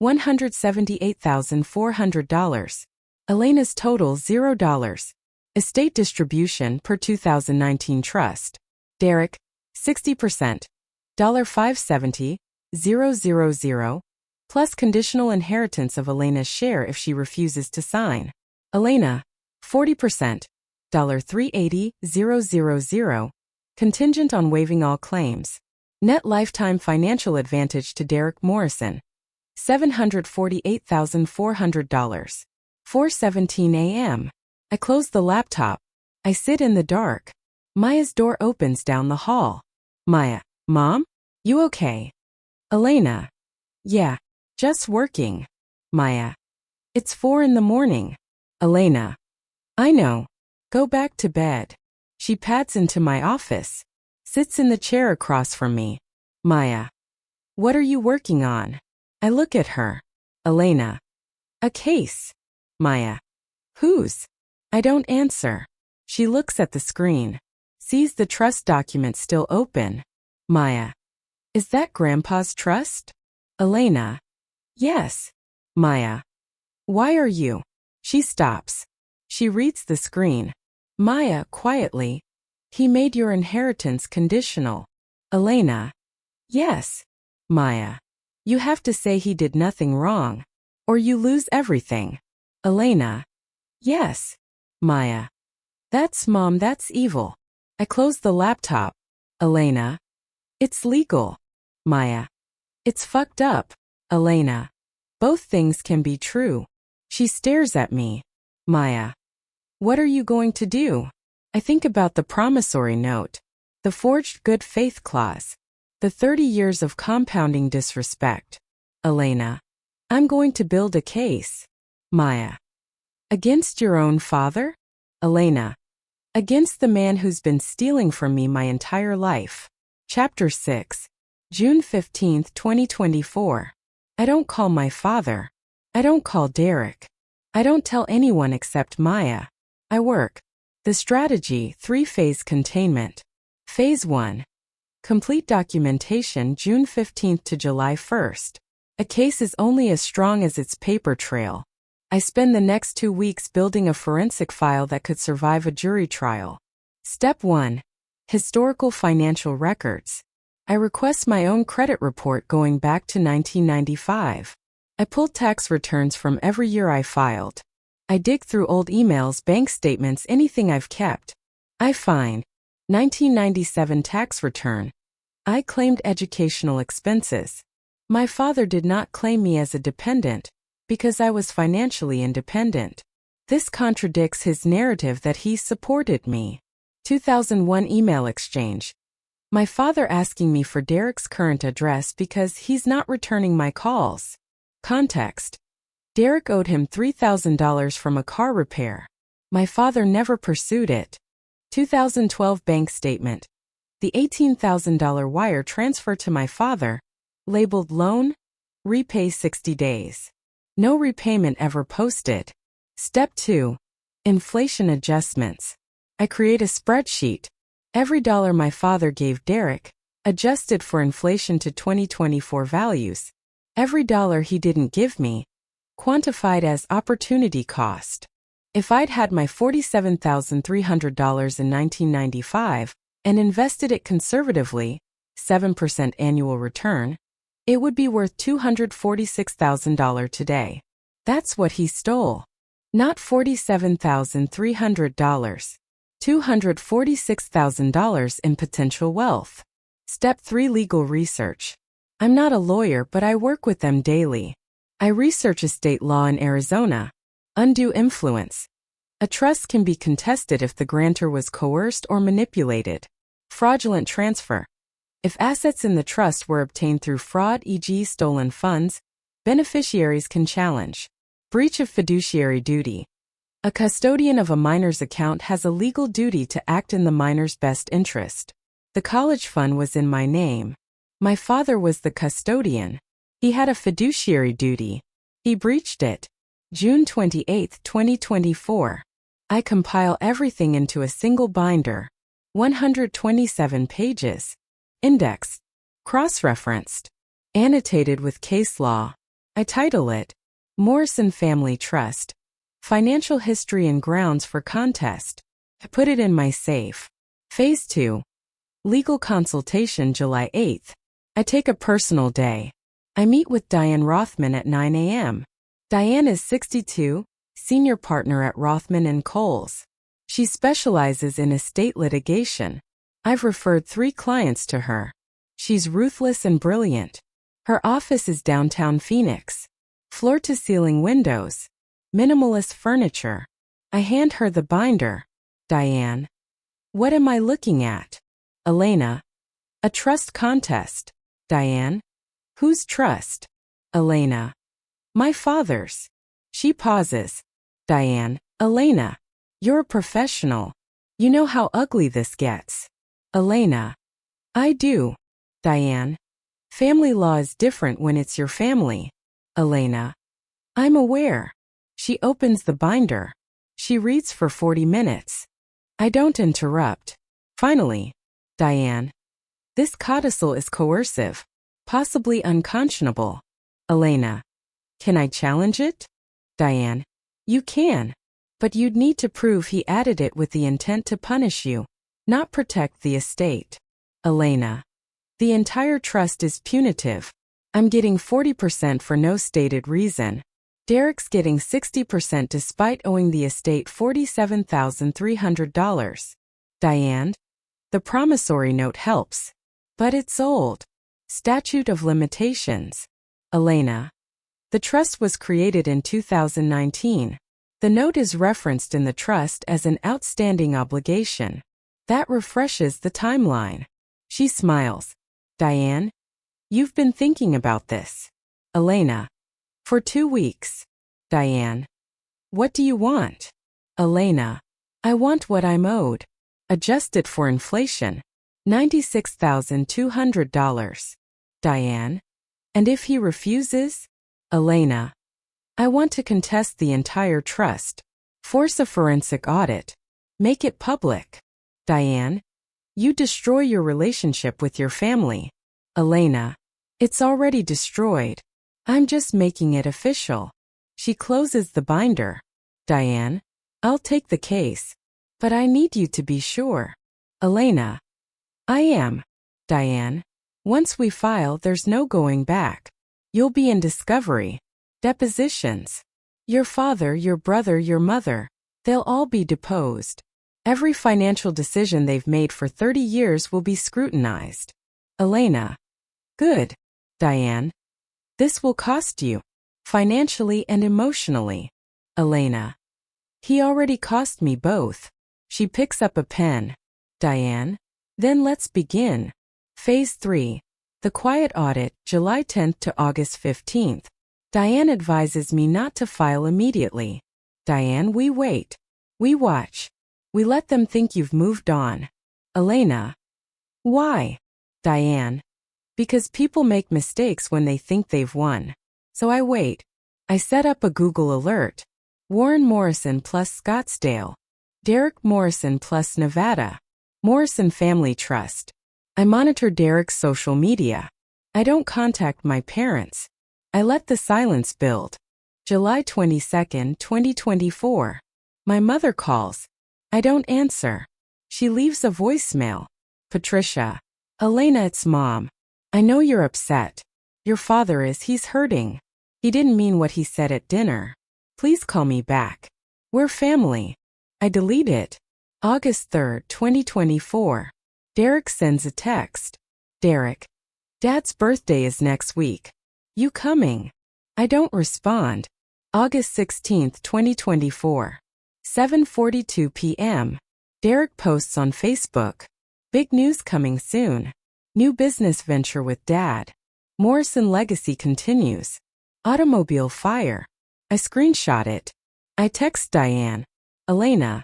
$178,400. Elena's total $0. Estate distribution per 2019 trust. Derek 60%. $570,000 plus conditional inheritance of Elena's share if she refuses to sign. Elena 40%. $380,000. Contingent on waiving all claims. Net lifetime financial advantage to Derek Morrison. $748,400. 4:17 a.m. I close the laptop. I sit in the dark. Maya's door opens down the hall. Maya, Mom? You okay? Elena. Yeah, just working. Maya. It's 4 in the morning. Elena. I know. Go back to bed. She pads into my office. Sits in the chair across from me. Maya. What are you working on? I look at her. Elena. A case. Maya. Whose? I don't answer. She looks at the screen. Sees the trust document still open. Maya. Is that Grandpa's trust? Elena. Yes. Maya. Why are you? She stops. She reads the screen. Maya, quietly. He made your inheritance conditional. Elena. Yes. Maya. You have to say he did nothing wrong, or you lose everything. Elena. Yes. Maya. That's Mom, that's evil. I closed the laptop. Elena. It's legal. Maya. It's fucked up. Elena. Both things can be true. She stares at me. Maya. What are you going to do? I think about the promissory note, the forged good faith clause, the 30 years of compounding disrespect. Elena. I'm going to build a case. Maya. Against your own father? Elena. Against the man who's been stealing from me my entire life. Chapter 6. June 15, 2024. I don't call my father. I don't call Derek. I don't tell anyone except Maya. I work. The strategy, 3-phase containment. Phase 1. Complete documentation June 15 to July 1st. A case is only as strong as its paper trail. I spend the next 2 weeks building a forensic file that could survive a jury trial. Step 1. Historical financial records. I request my own credit report going back to 1995. I pulled tax returns from every year I filed. I dig through old emails, bank statements, anything I've kept. I find 1997 tax return. I claimed educational expenses. My father did not claim me as a dependent because I was financially independent. This contradicts his narrative that he supported me. 2001 email exchange. My father asking me for Derek's current address because he's not returning my calls. Context. Derek owed him $3,000 from a car repair. My father never pursued it. 2012 bank statement. The $18,000 wire transfer to my father, labeled loan, repay 60 days. No repayment ever posted. Step 2. Inflation adjustments. I create a spreadsheet. Every dollar my father gave Derek, adjusted for inflation to 2024 values. Every dollar he didn't give me, quantified as opportunity cost. If I'd had my $47,300 in 1995 and invested it conservatively, 7% annual return, it would be worth $246,000 today. That's what he stole. Not $47,300. $246,000 in potential wealth. Step 3. Legal research. I'm not a lawyer, but I work with them daily. I research estate law in Arizona. Undue influence. A trust can be contested if the grantor was coerced or manipulated. Fraudulent transfer. If assets in the trust were obtained through fraud, e.g. stolen funds, beneficiaries can challenge. Breach of fiduciary duty. A custodian of a minor's account has a legal duty to act in the minor's best interest. The college fund was in my name. My father was the custodian. He had a fiduciary duty. He breached it. June 28, 2024. I compile everything into a single binder. 127 pages. Indexed. Cross-referenced. Annotated with case law. I title it, Morrison Family Trust. Financial history and grounds for contest. I put it in my safe. Phase 2. Legal consultation July 8th. I take a personal day. I meet with Diane Rothman at 9 a.m. Diane is 62, senior partner at Rothman & Coles. She specializes in estate litigation. I've referred 3 clients to her. She's ruthless and brilliant. Her office is downtown Phoenix. Floor-to-ceiling windows. Minimalist furniture. I hand her the binder. Diane. What am I looking at? Elena. A trust contest. Diane. Whose trust? Elena. My father's. She pauses. Diane. Elena. You're a professional. You know how ugly this gets. Elena. I do. Diane. Family law is different when it's your family. Elena. I'm aware. She opens the binder. She reads for 40 minutes. I don't interrupt. Finally. Diane. This codicil is coercive. Possibly unconscionable. Elena. Can I challenge it? Diane. You can. But you'd need to prove he added it with the intent to punish you, not protect the estate. Elena. The entire trust is punitive. I'm getting 40% for no stated reason. Derek's getting 60% despite owing the estate $47,300. Diane? The promissory note helps. But it's old. Statute of limitations. Elena. The trust was created in 2019. The note is referenced in the trust as an outstanding obligation. That refreshes the timeline. She smiles. Diane? You've been thinking about this. Elena. For 2 weeks. Diane. What do you want? Elena. I want what I'm owed. Adjusted for inflation. $96,200. Diane. And if he refuses? Elena. I want to contest the entire trust. Force a forensic audit. Make it public. Diane. You destroy your relationship with your family. Elena. It's already destroyed. I'm just making it official. She closes the binder. Diane. I'll take the case. But I need you to be sure. Elena. I am. Diane. Once we file, there's no going back. You'll be in discovery. Depositions. Your father, your brother, your mother. They'll all be deposed. Every financial decision they've made for 30 years will be scrutinized. Elena. Good. Diane. This will cost you. Financially and emotionally. Elena. He already cost me both. She picks up a pen. Diane. Then let's begin. Phase 3. The quiet audit, July 10th to August 15th. Diane advises me not to file immediately. Diane, we wait. We watch. We let them think you've moved on. Elena. Why? Diane. Because people make mistakes when they think they've won. So I wait. I set up a Google alert. Warren Morrison plus Scottsdale. Derek Morrison plus Nevada. Morrison Family Trust. I monitor Derek's social media. I don't contact my parents. I let the silence build. July 22, 2024. My mother calls. I don't answer. She leaves a voicemail. Patricia. Elena, it's Mom. I know you're upset. Your father is, he's hurting. He didn't mean what he said at dinner. Please call me back. We're family. I delete it. August 3, 2024. Derek sends a text. Derek. Dad's birthday is next week. You coming? I don't respond. August 16, 2024. 7:42 p.m. Derek posts on Facebook. Big news coming soon. New business venture with Dad. Morrison legacy continues. Automobile fire. I screenshot it. I text Diane. Elena.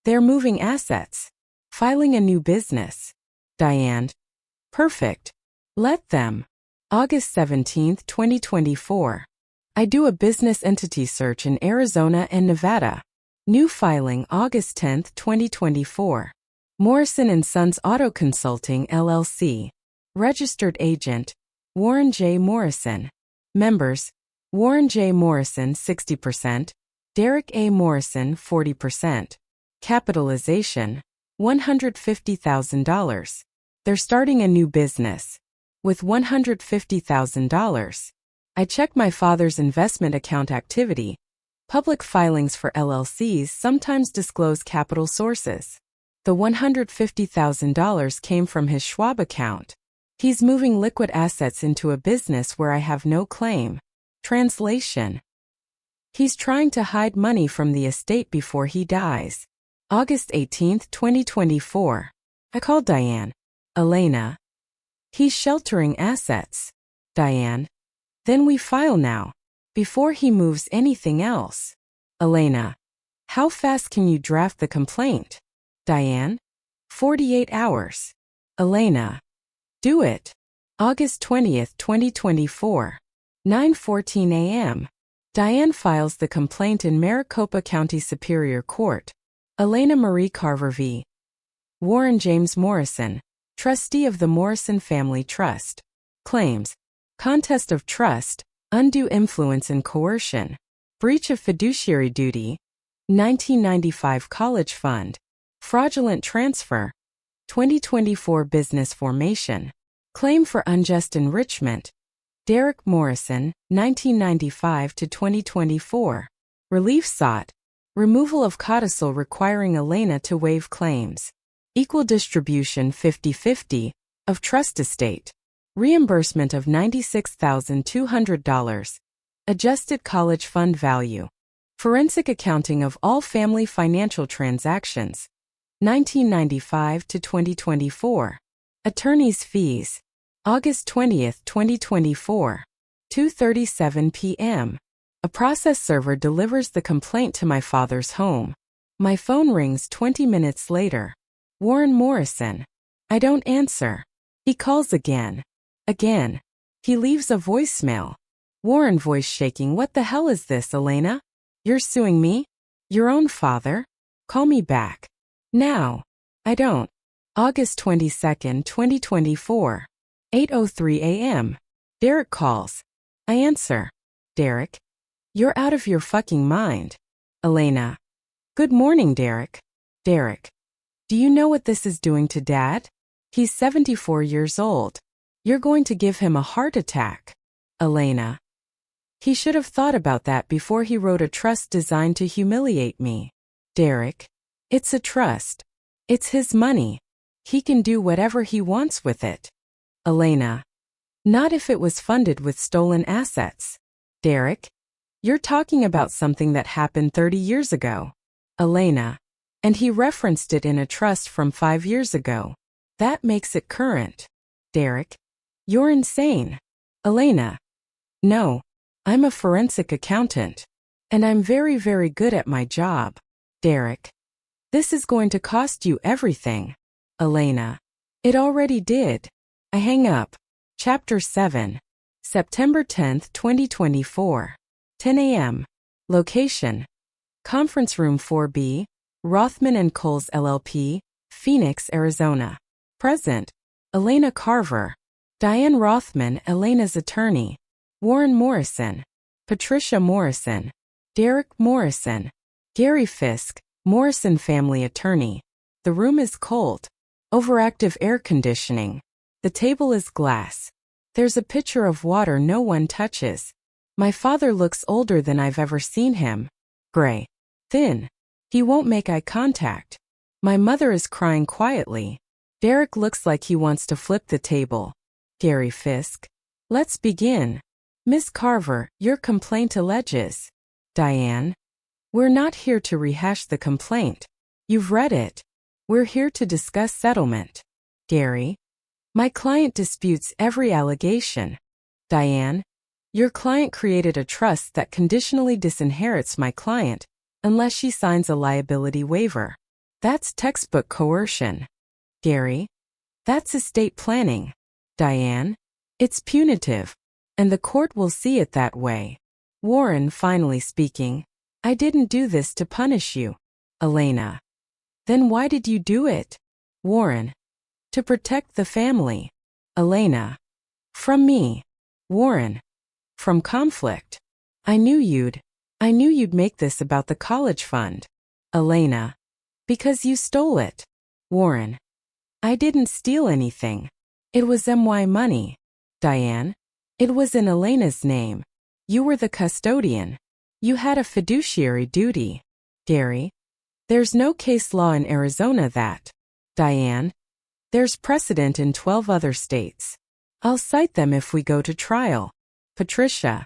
They're moving assets. Filing a new business. Diane. Perfect. Let them. August 17, 2024. I do a business entity search in Arizona and Nevada. New filing August 10, 2024. Morrison & Sons Auto Consulting LLC. Registered agent. Warren J. Morrison. Members. Warren J. Morrison 60%. Derek A. Morrison 40%. Capitalization. $150,000. They're starting a new business. With $150,000. I check my father's investment account activity. Public filings for LLCs sometimes disclose capital sources. The $150,000 came from his Schwab account. He's moving liquid assets into a business where I have no claim. Translation. He's trying to hide money from the estate before he dies. August 18, 2024. I called Diane. Elena. He's sheltering assets. Diane. Then we file now. Before he moves anything else. Elena. How fast can you draft the complaint? Diane. 48 hours. Elena. Do it. August 20, 2024. 9:14 a.m. Diane files the complaint in Maricopa County Superior Court. Elena Marie Carver v. Warren James Morrison, trustee of the Morrison Family Trust. Claims. Contest of trust, undue influence and coercion. Breach of fiduciary duty. 1995 college fund. Fraudulent transfer. 2024 business formation. Claim for unjust enrichment. Derek Morrison, 1995 to 2024. Relief sought. Removal of codicil requiring Elena to waive claims. Equal distribution 50-50 of trust estate. Reimbursement of $96,200. Adjusted college fund value. Forensic accounting of all family financial transactions. 1995 to 2024. Attorney's fees. August 20, 2024. 2:37 p.m. A process server delivers the complaint to my father's home. My phone rings 20 minutes later. Warren Morrison. I don't answer. He calls again. Again. He leaves a voicemail. Warren voice shaking. What the hell is this, Elena? You're suing me? Your own father? Call me back. Now. I don't. August 22, 2024. 8:03 a.m. Derek calls. I answer. Derek. You're out of your fucking mind. Elena. Good morning, Derek. Derek. Do you know what this is doing to Dad? He's 74 years old. You're going to give him a heart attack. Elena. He should have thought about that before he wrote a trust designed to humiliate me. Derek. It's a trust. It's his money. He can do whatever he wants with it. Elena. Not if it was funded with stolen assets. Derek. You're talking about something that happened 30 years ago. Elena. And he referenced it in a trust from 5 years ago. That makes it current. Derek. You're insane. Elena. No. I'm a forensic accountant. And I'm very, very good at my job. Derek. This is going to cost you everything. Elena. It already did. I hang up. Chapter 7. September 10, 2024. 10 a.m. Location. Conference Room 4B. Rothman and Coles LLP, Phoenix, Arizona. Present. Elena Carver. Diane Rothman, Elena's attorney. Warren Morrison. Patricia Morrison. Derek Morrison. Gary Fisk, Morrison family attorney. The room is cold. Overactive air conditioning. The table is glass. There's a pitcher of water no one touches. My father looks older than I've ever seen him. Gray. Thin. He won't make eye contact. My mother is crying quietly. Derek looks like he wants to flip the table. Gary Fisk. Let's begin. Miss Carver, your complaint alleges. Diane. We're not here to rehash the complaint. You've read it. We're here to discuss settlement. Gary. My client disputes every allegation. Diane. Your client created a trust that conditionally disinherits my client unless she signs a liability waiver. That's textbook coercion. Gary. That's estate planning. Diane. It's punitive. And the court will see it that way. Warren finally speaking. I didn't do this to punish you. Elena. Then why did you do it? Warren. To protect the family. Elena. From me. Warren. From conflict. I knew you'd make this about the college fund. Elena. Because you stole it. Warren. I didn't steal anything. It was MY money. Diane. It was in Elena's name. You were the custodian. You had a fiduciary duty. Gary. There's no case law in Arizona that. Diane. There's precedent in 12 other states. I'll cite them if we go to trial. Patricia.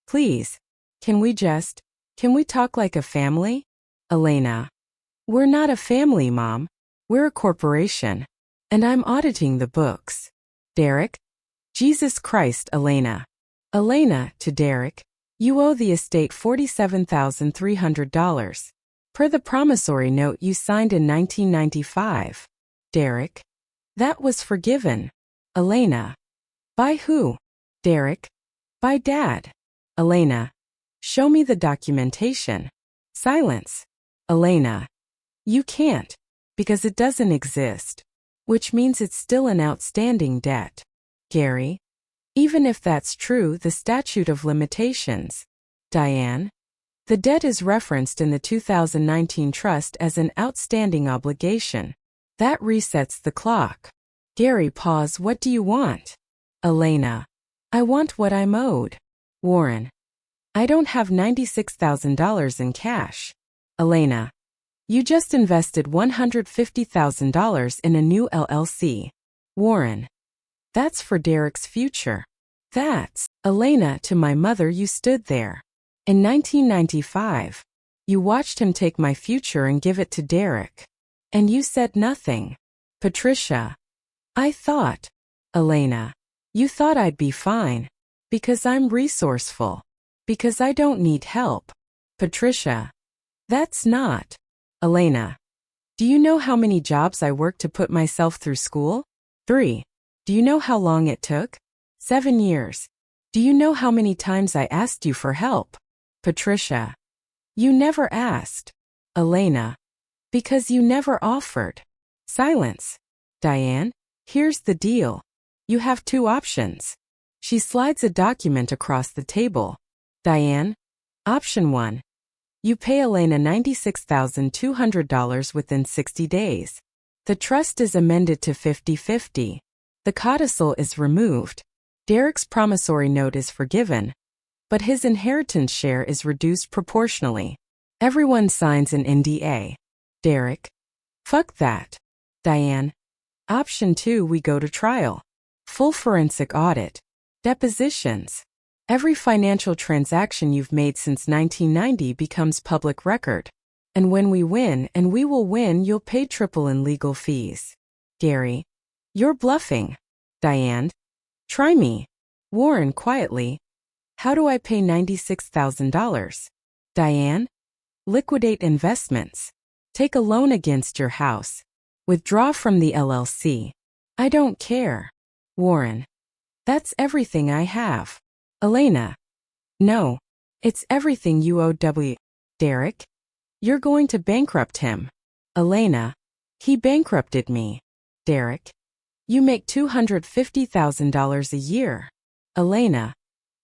Please. Can we talk like a family? Elena. We're not a family, Mom. We're a corporation. And I'm auditing the books. Derek. Jesus Christ, Elena. Elena, to Derek. You owe the estate $47,300. Per the promissory note you signed in 1995. Derek. That was forgiven. Elena. By who? Derek. By Dad. Elena. Show me the documentation. Silence. Elena. You can't. Because it doesn't exist. Which means it's still an outstanding debt. Gary. Even if that's true, the statute of limitations. Diane. The debt is referenced in the 2019 trust as an outstanding obligation. That resets the clock. Gary. Pause. What do you want? Elena. I want what I'm owed. Warren. I don't have $96,000 in cash. Elena. You just invested $150,000 in a new LLC. Warren. That's for Derek's future. That's, Elena, to my mother. You stood there. In 1995. You watched him take my future and give it to Derek. And you said nothing. Patricia. I thought. Elena. You thought I'd be fine. Because I'm resourceful. Because I don't need help. Patricia. That's not. Elena. Do you know how many jobs I worked to put myself through school? 3. Do you know how long it took? 7 years. Do you know how many times I asked you for help? Patricia. You never asked. Elena. Because you never offered. Silence. Diane. Here's the deal. You have 2 options. She slides a document across the table. Diane. Option 1. You pay Elena $96,200 within 60 days. The trust is amended to 50-50. The codicil is removed. Derek's promissory note is forgiven. But his inheritance share is reduced proportionally. Everyone signs an NDA. Derek. Fuck that. Diane. Option 2. We go to trial. Full forensic audit. Depositions. Every financial transaction you've made since 1990 becomes public record. And when we win, and we will win, you'll pay triple in legal fees. Gary. You're bluffing. Diane. Try me. Warren quietly. How do I pay $96,000? Diane. Liquidate investments. Take a loan against your house. Withdraw from the LLC. I don't care. Warren. That's everything I have. Elena. No. It's everything you owe Derek. You're going to bankrupt him. Elena. He bankrupted me. Derek. You make $250,000 a year. Elena.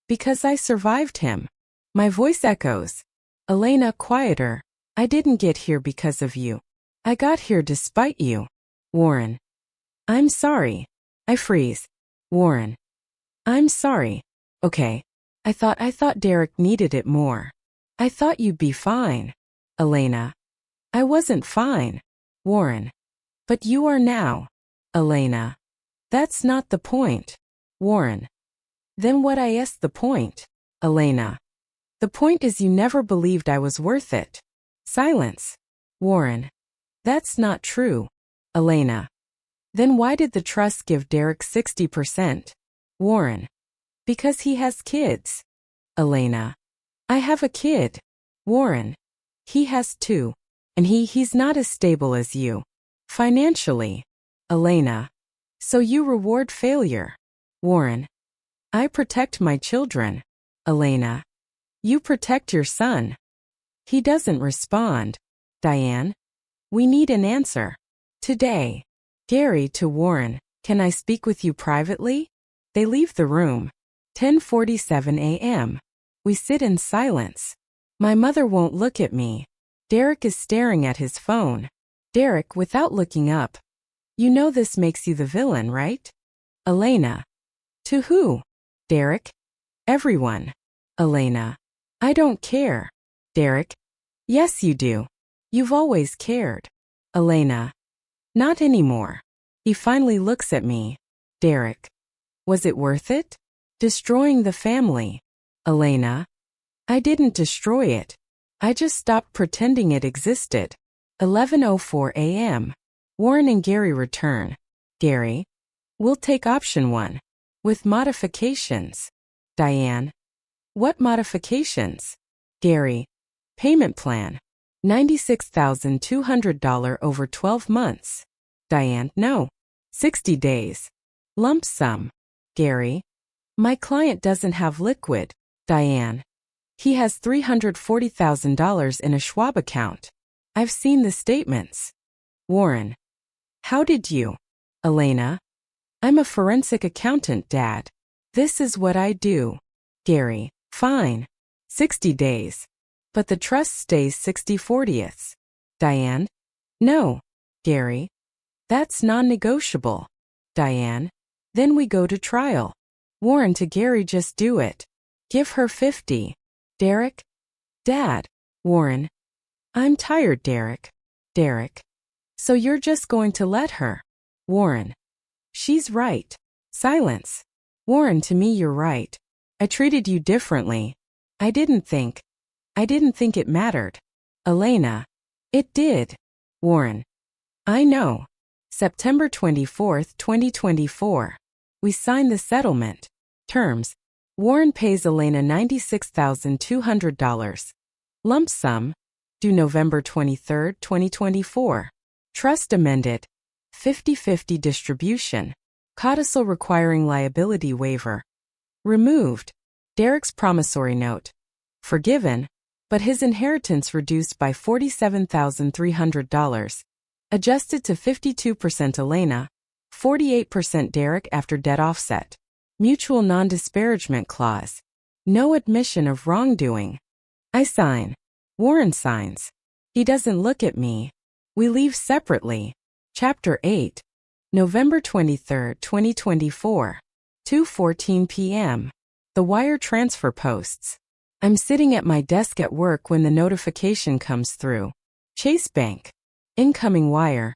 Because I survived him. My voice echoes. Elena, quieter. I didn't get here because of you. I got here despite you. Warren. I'm sorry. I freeze. Warren. I'm sorry. Okay. I thought Derek needed it more. I thought you'd be fine. Elena. I wasn't fine. Warren. But you are now. Elena. That's not the point. Warren. Then what is the point? Elena. The point is you never believed I was worth it. Silence. Warren. That's not true. Elena. Then why did the trust give Derek 60%? Warren. Because he has kids. Elena. I have a kid. Warren. He has 2. And he's not as stable as you. Financially. Elena. So you reward failure. Warren. I protect my children. Elena. You protect your son. He doesn't respond. Diane. We need an answer. Today. Gary to Warren. Can I speak with you privately? They leave the room. 10:47 a.m. We sit in silence. My mother won't look at me. Derek is staring at his phone. Derek, without looking up. You know this makes you the villain, right? Elena. To who? Derek. Everyone. Elena. I don't care. Derek. Yes, you do. You've always cared. Elena. Not anymore. He finally looks at me. Derek. Was it worth it? Destroying the family. Elena. I didn't destroy it. I just stopped pretending it existed. 11:04 a.m. Warren and Gary return. Gary. We'll take option 1. With modifications. Diane. What modifications? Gary. Payment plan. $96,200 over 12 months. Diane. No. 60 days. Lump sum. Gary. My client doesn't have liquid. Diane. He has $340,000 in a Schwab account. I've seen the statements. Warren. How did you? Elena. I'm a forensic accountant, Dad. This is what I do. Gary. Fine. 60 days. But the trust stays 60/40ths. Diane. No. Gary. That's non-negotiable. Diane. Then we go to trial. Warren to Gary, just do it. Give her 50. Derek? Dad. Warren. I'm tired, Derek. Derek. So you're just going to let her? Warren. She's right. Silence. Warren to me, you're right. I treated you differently. I didn't think it mattered. Elena. It did. Warren. I know. September 24, 2024. We signed the settlement. Terms. Warren pays Elena $96,200. Lump sum. Due November 23, 2024. Trust amended. 50-50 distribution. Codicil requiring liability waiver. Removed. Derek's promissory note. Forgiven, but his inheritance reduced by $47,300. Adjusted to 52% Elena, 48% Derek after debt offset. Mutual non-disparagement clause. No admission of wrongdoing. I sign. Warren signs. He doesn't look at me. We leave separately. Chapter 8. November 23, 2024. 2:14 p.m. The wire transfer posts. I'm sitting at my desk at work when the notification comes through. Chase Bank. Incoming wire.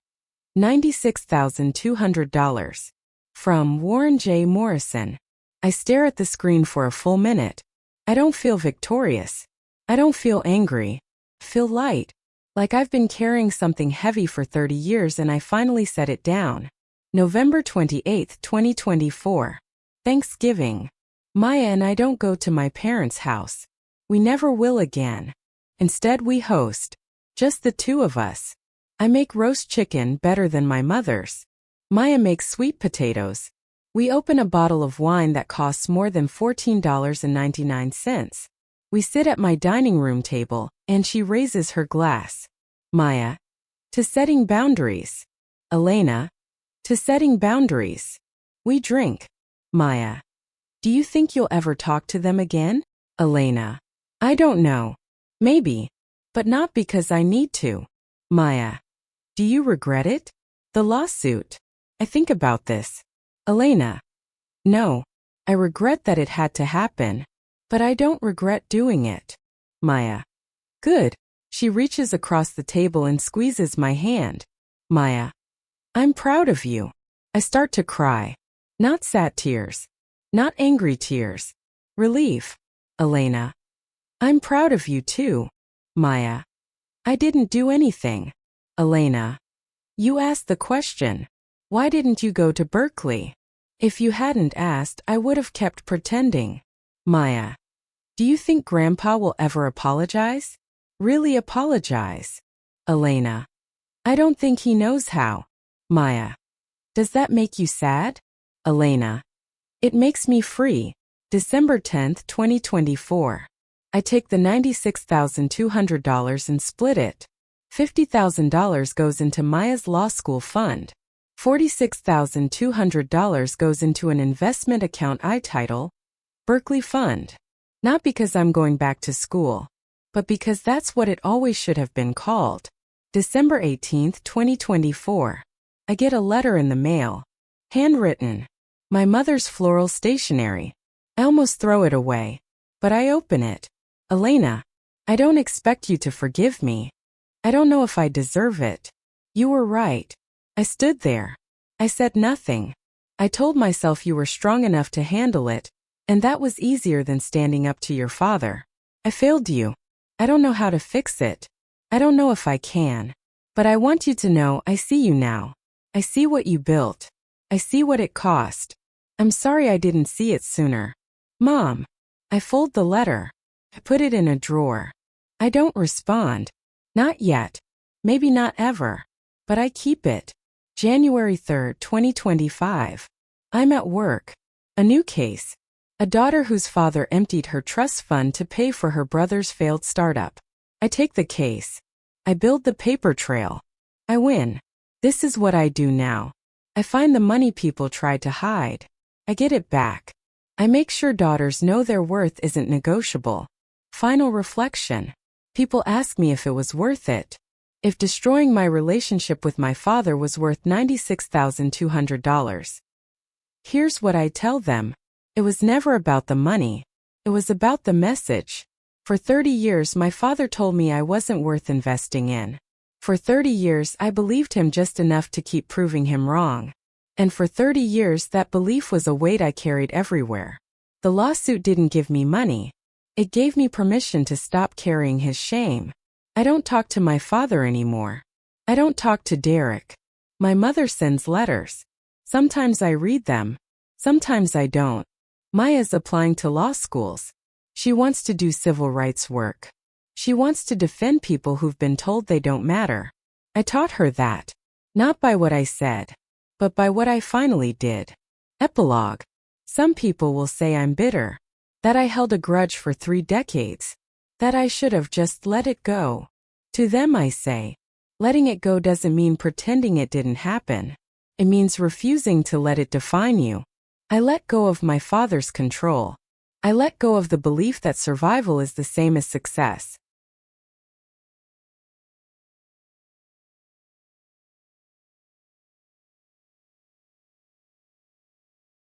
$96,200. From Warren J. Morrison. I stare at the screen for a full minute. I don't feel victorious. I don't feel angry. Feel light. Like I've been carrying something heavy for 30 years and I finally set it down. November 28, 2024. Thanksgiving. Maya and I don't go to my parents' house. We never will again. Instead we host. Just the two of us. I make roast chicken better than my mother's. Maya makes sweet potatoes. We open a bottle of wine that costs more than $14.99. We sit at my dining room table, and she raises her glass. Maya. To setting boundaries. Elena. To setting boundaries. We drink. Maya. Do you think you'll ever talk to them again? Elena. I don't know. Maybe. But not because I need to. Maya. Do you regret it? The lawsuit. I think about this. Elena. No. I regret that it had to happen. But I don't regret doing it. Maya. Good. She reaches across the table and squeezes my hand. Maya. I'm proud of you. I start to cry. Not sad tears. Not angry tears. Relief. Elena. I'm proud of you too. Maya. I didn't do anything. Elena. You asked the question. Why didn't you go to Berkeley? If you hadn't asked, I would have kept pretending. Maya. Do you think Grandpa will ever apologize? Really apologize? Elena. I don't think he knows how. Maya. Does that make you sad? Elena. It makes me free. December 10, 2024. I take the $96,200 and split it. $50,000 goes into Maya's law school fund. $46,200 goes into an investment account I title Berkeley Fund. Not because I'm going back to school, but because that's what it always should have been called. December 18, 2024. I get a letter in the mail. Handwritten. My mother's floral stationery. I almost throw it away. But I open it. Elena, I don't expect you to forgive me. I don't know if I deserve it. You were right. I stood there. I said nothing. I told myself you were strong enough to handle it, and that was easier than standing up to your father. I failed you. I don't know how to fix it. I don't know if I can. But I want you to know I see you now. I see what you built. I see what it cost. I'm sorry I didn't see it sooner. Mom. I fold the letter. I put it in a drawer. I don't respond. Not yet. Maybe not ever. But I keep it. January 3, 2025. I'm at work. A new case. A daughter whose father emptied her trust fund to pay for her brother's failed startup. I take the case. I build the paper trail. I win. This is what I do now. I find the money people tried to hide. I get it back. I make sure daughters know their worth isn't negotiable. Final reflection. People ask me if it was worth it. If destroying my relationship with my father was worth $96,200. Here's what I tell them. It was never about the money. It was about the message. For 30 years my father told me I wasn't worth investing in. For 30 years I believed him just enough to keep proving him wrong. And for 30 years that belief was a weight I carried everywhere. The lawsuit didn't give me money. It gave me permission to stop carrying his shame. I don't talk to my father anymore. I don't talk to Derek. My mother sends letters. Sometimes I read them. Sometimes I don't. Maya's applying to law schools. She wants to do civil rights work. She wants to defend people who've been told they don't matter. I taught her that. Not by what I said, but by what I finally did. Epilogue. Some people will say I'm bitter. That I held a grudge for 3 decades. That I should have just let it go. To them I say, letting it go doesn't mean pretending it didn't happen. It means refusing to let it define you. I let go of my father's control. I let go of the belief that survival is the same as success.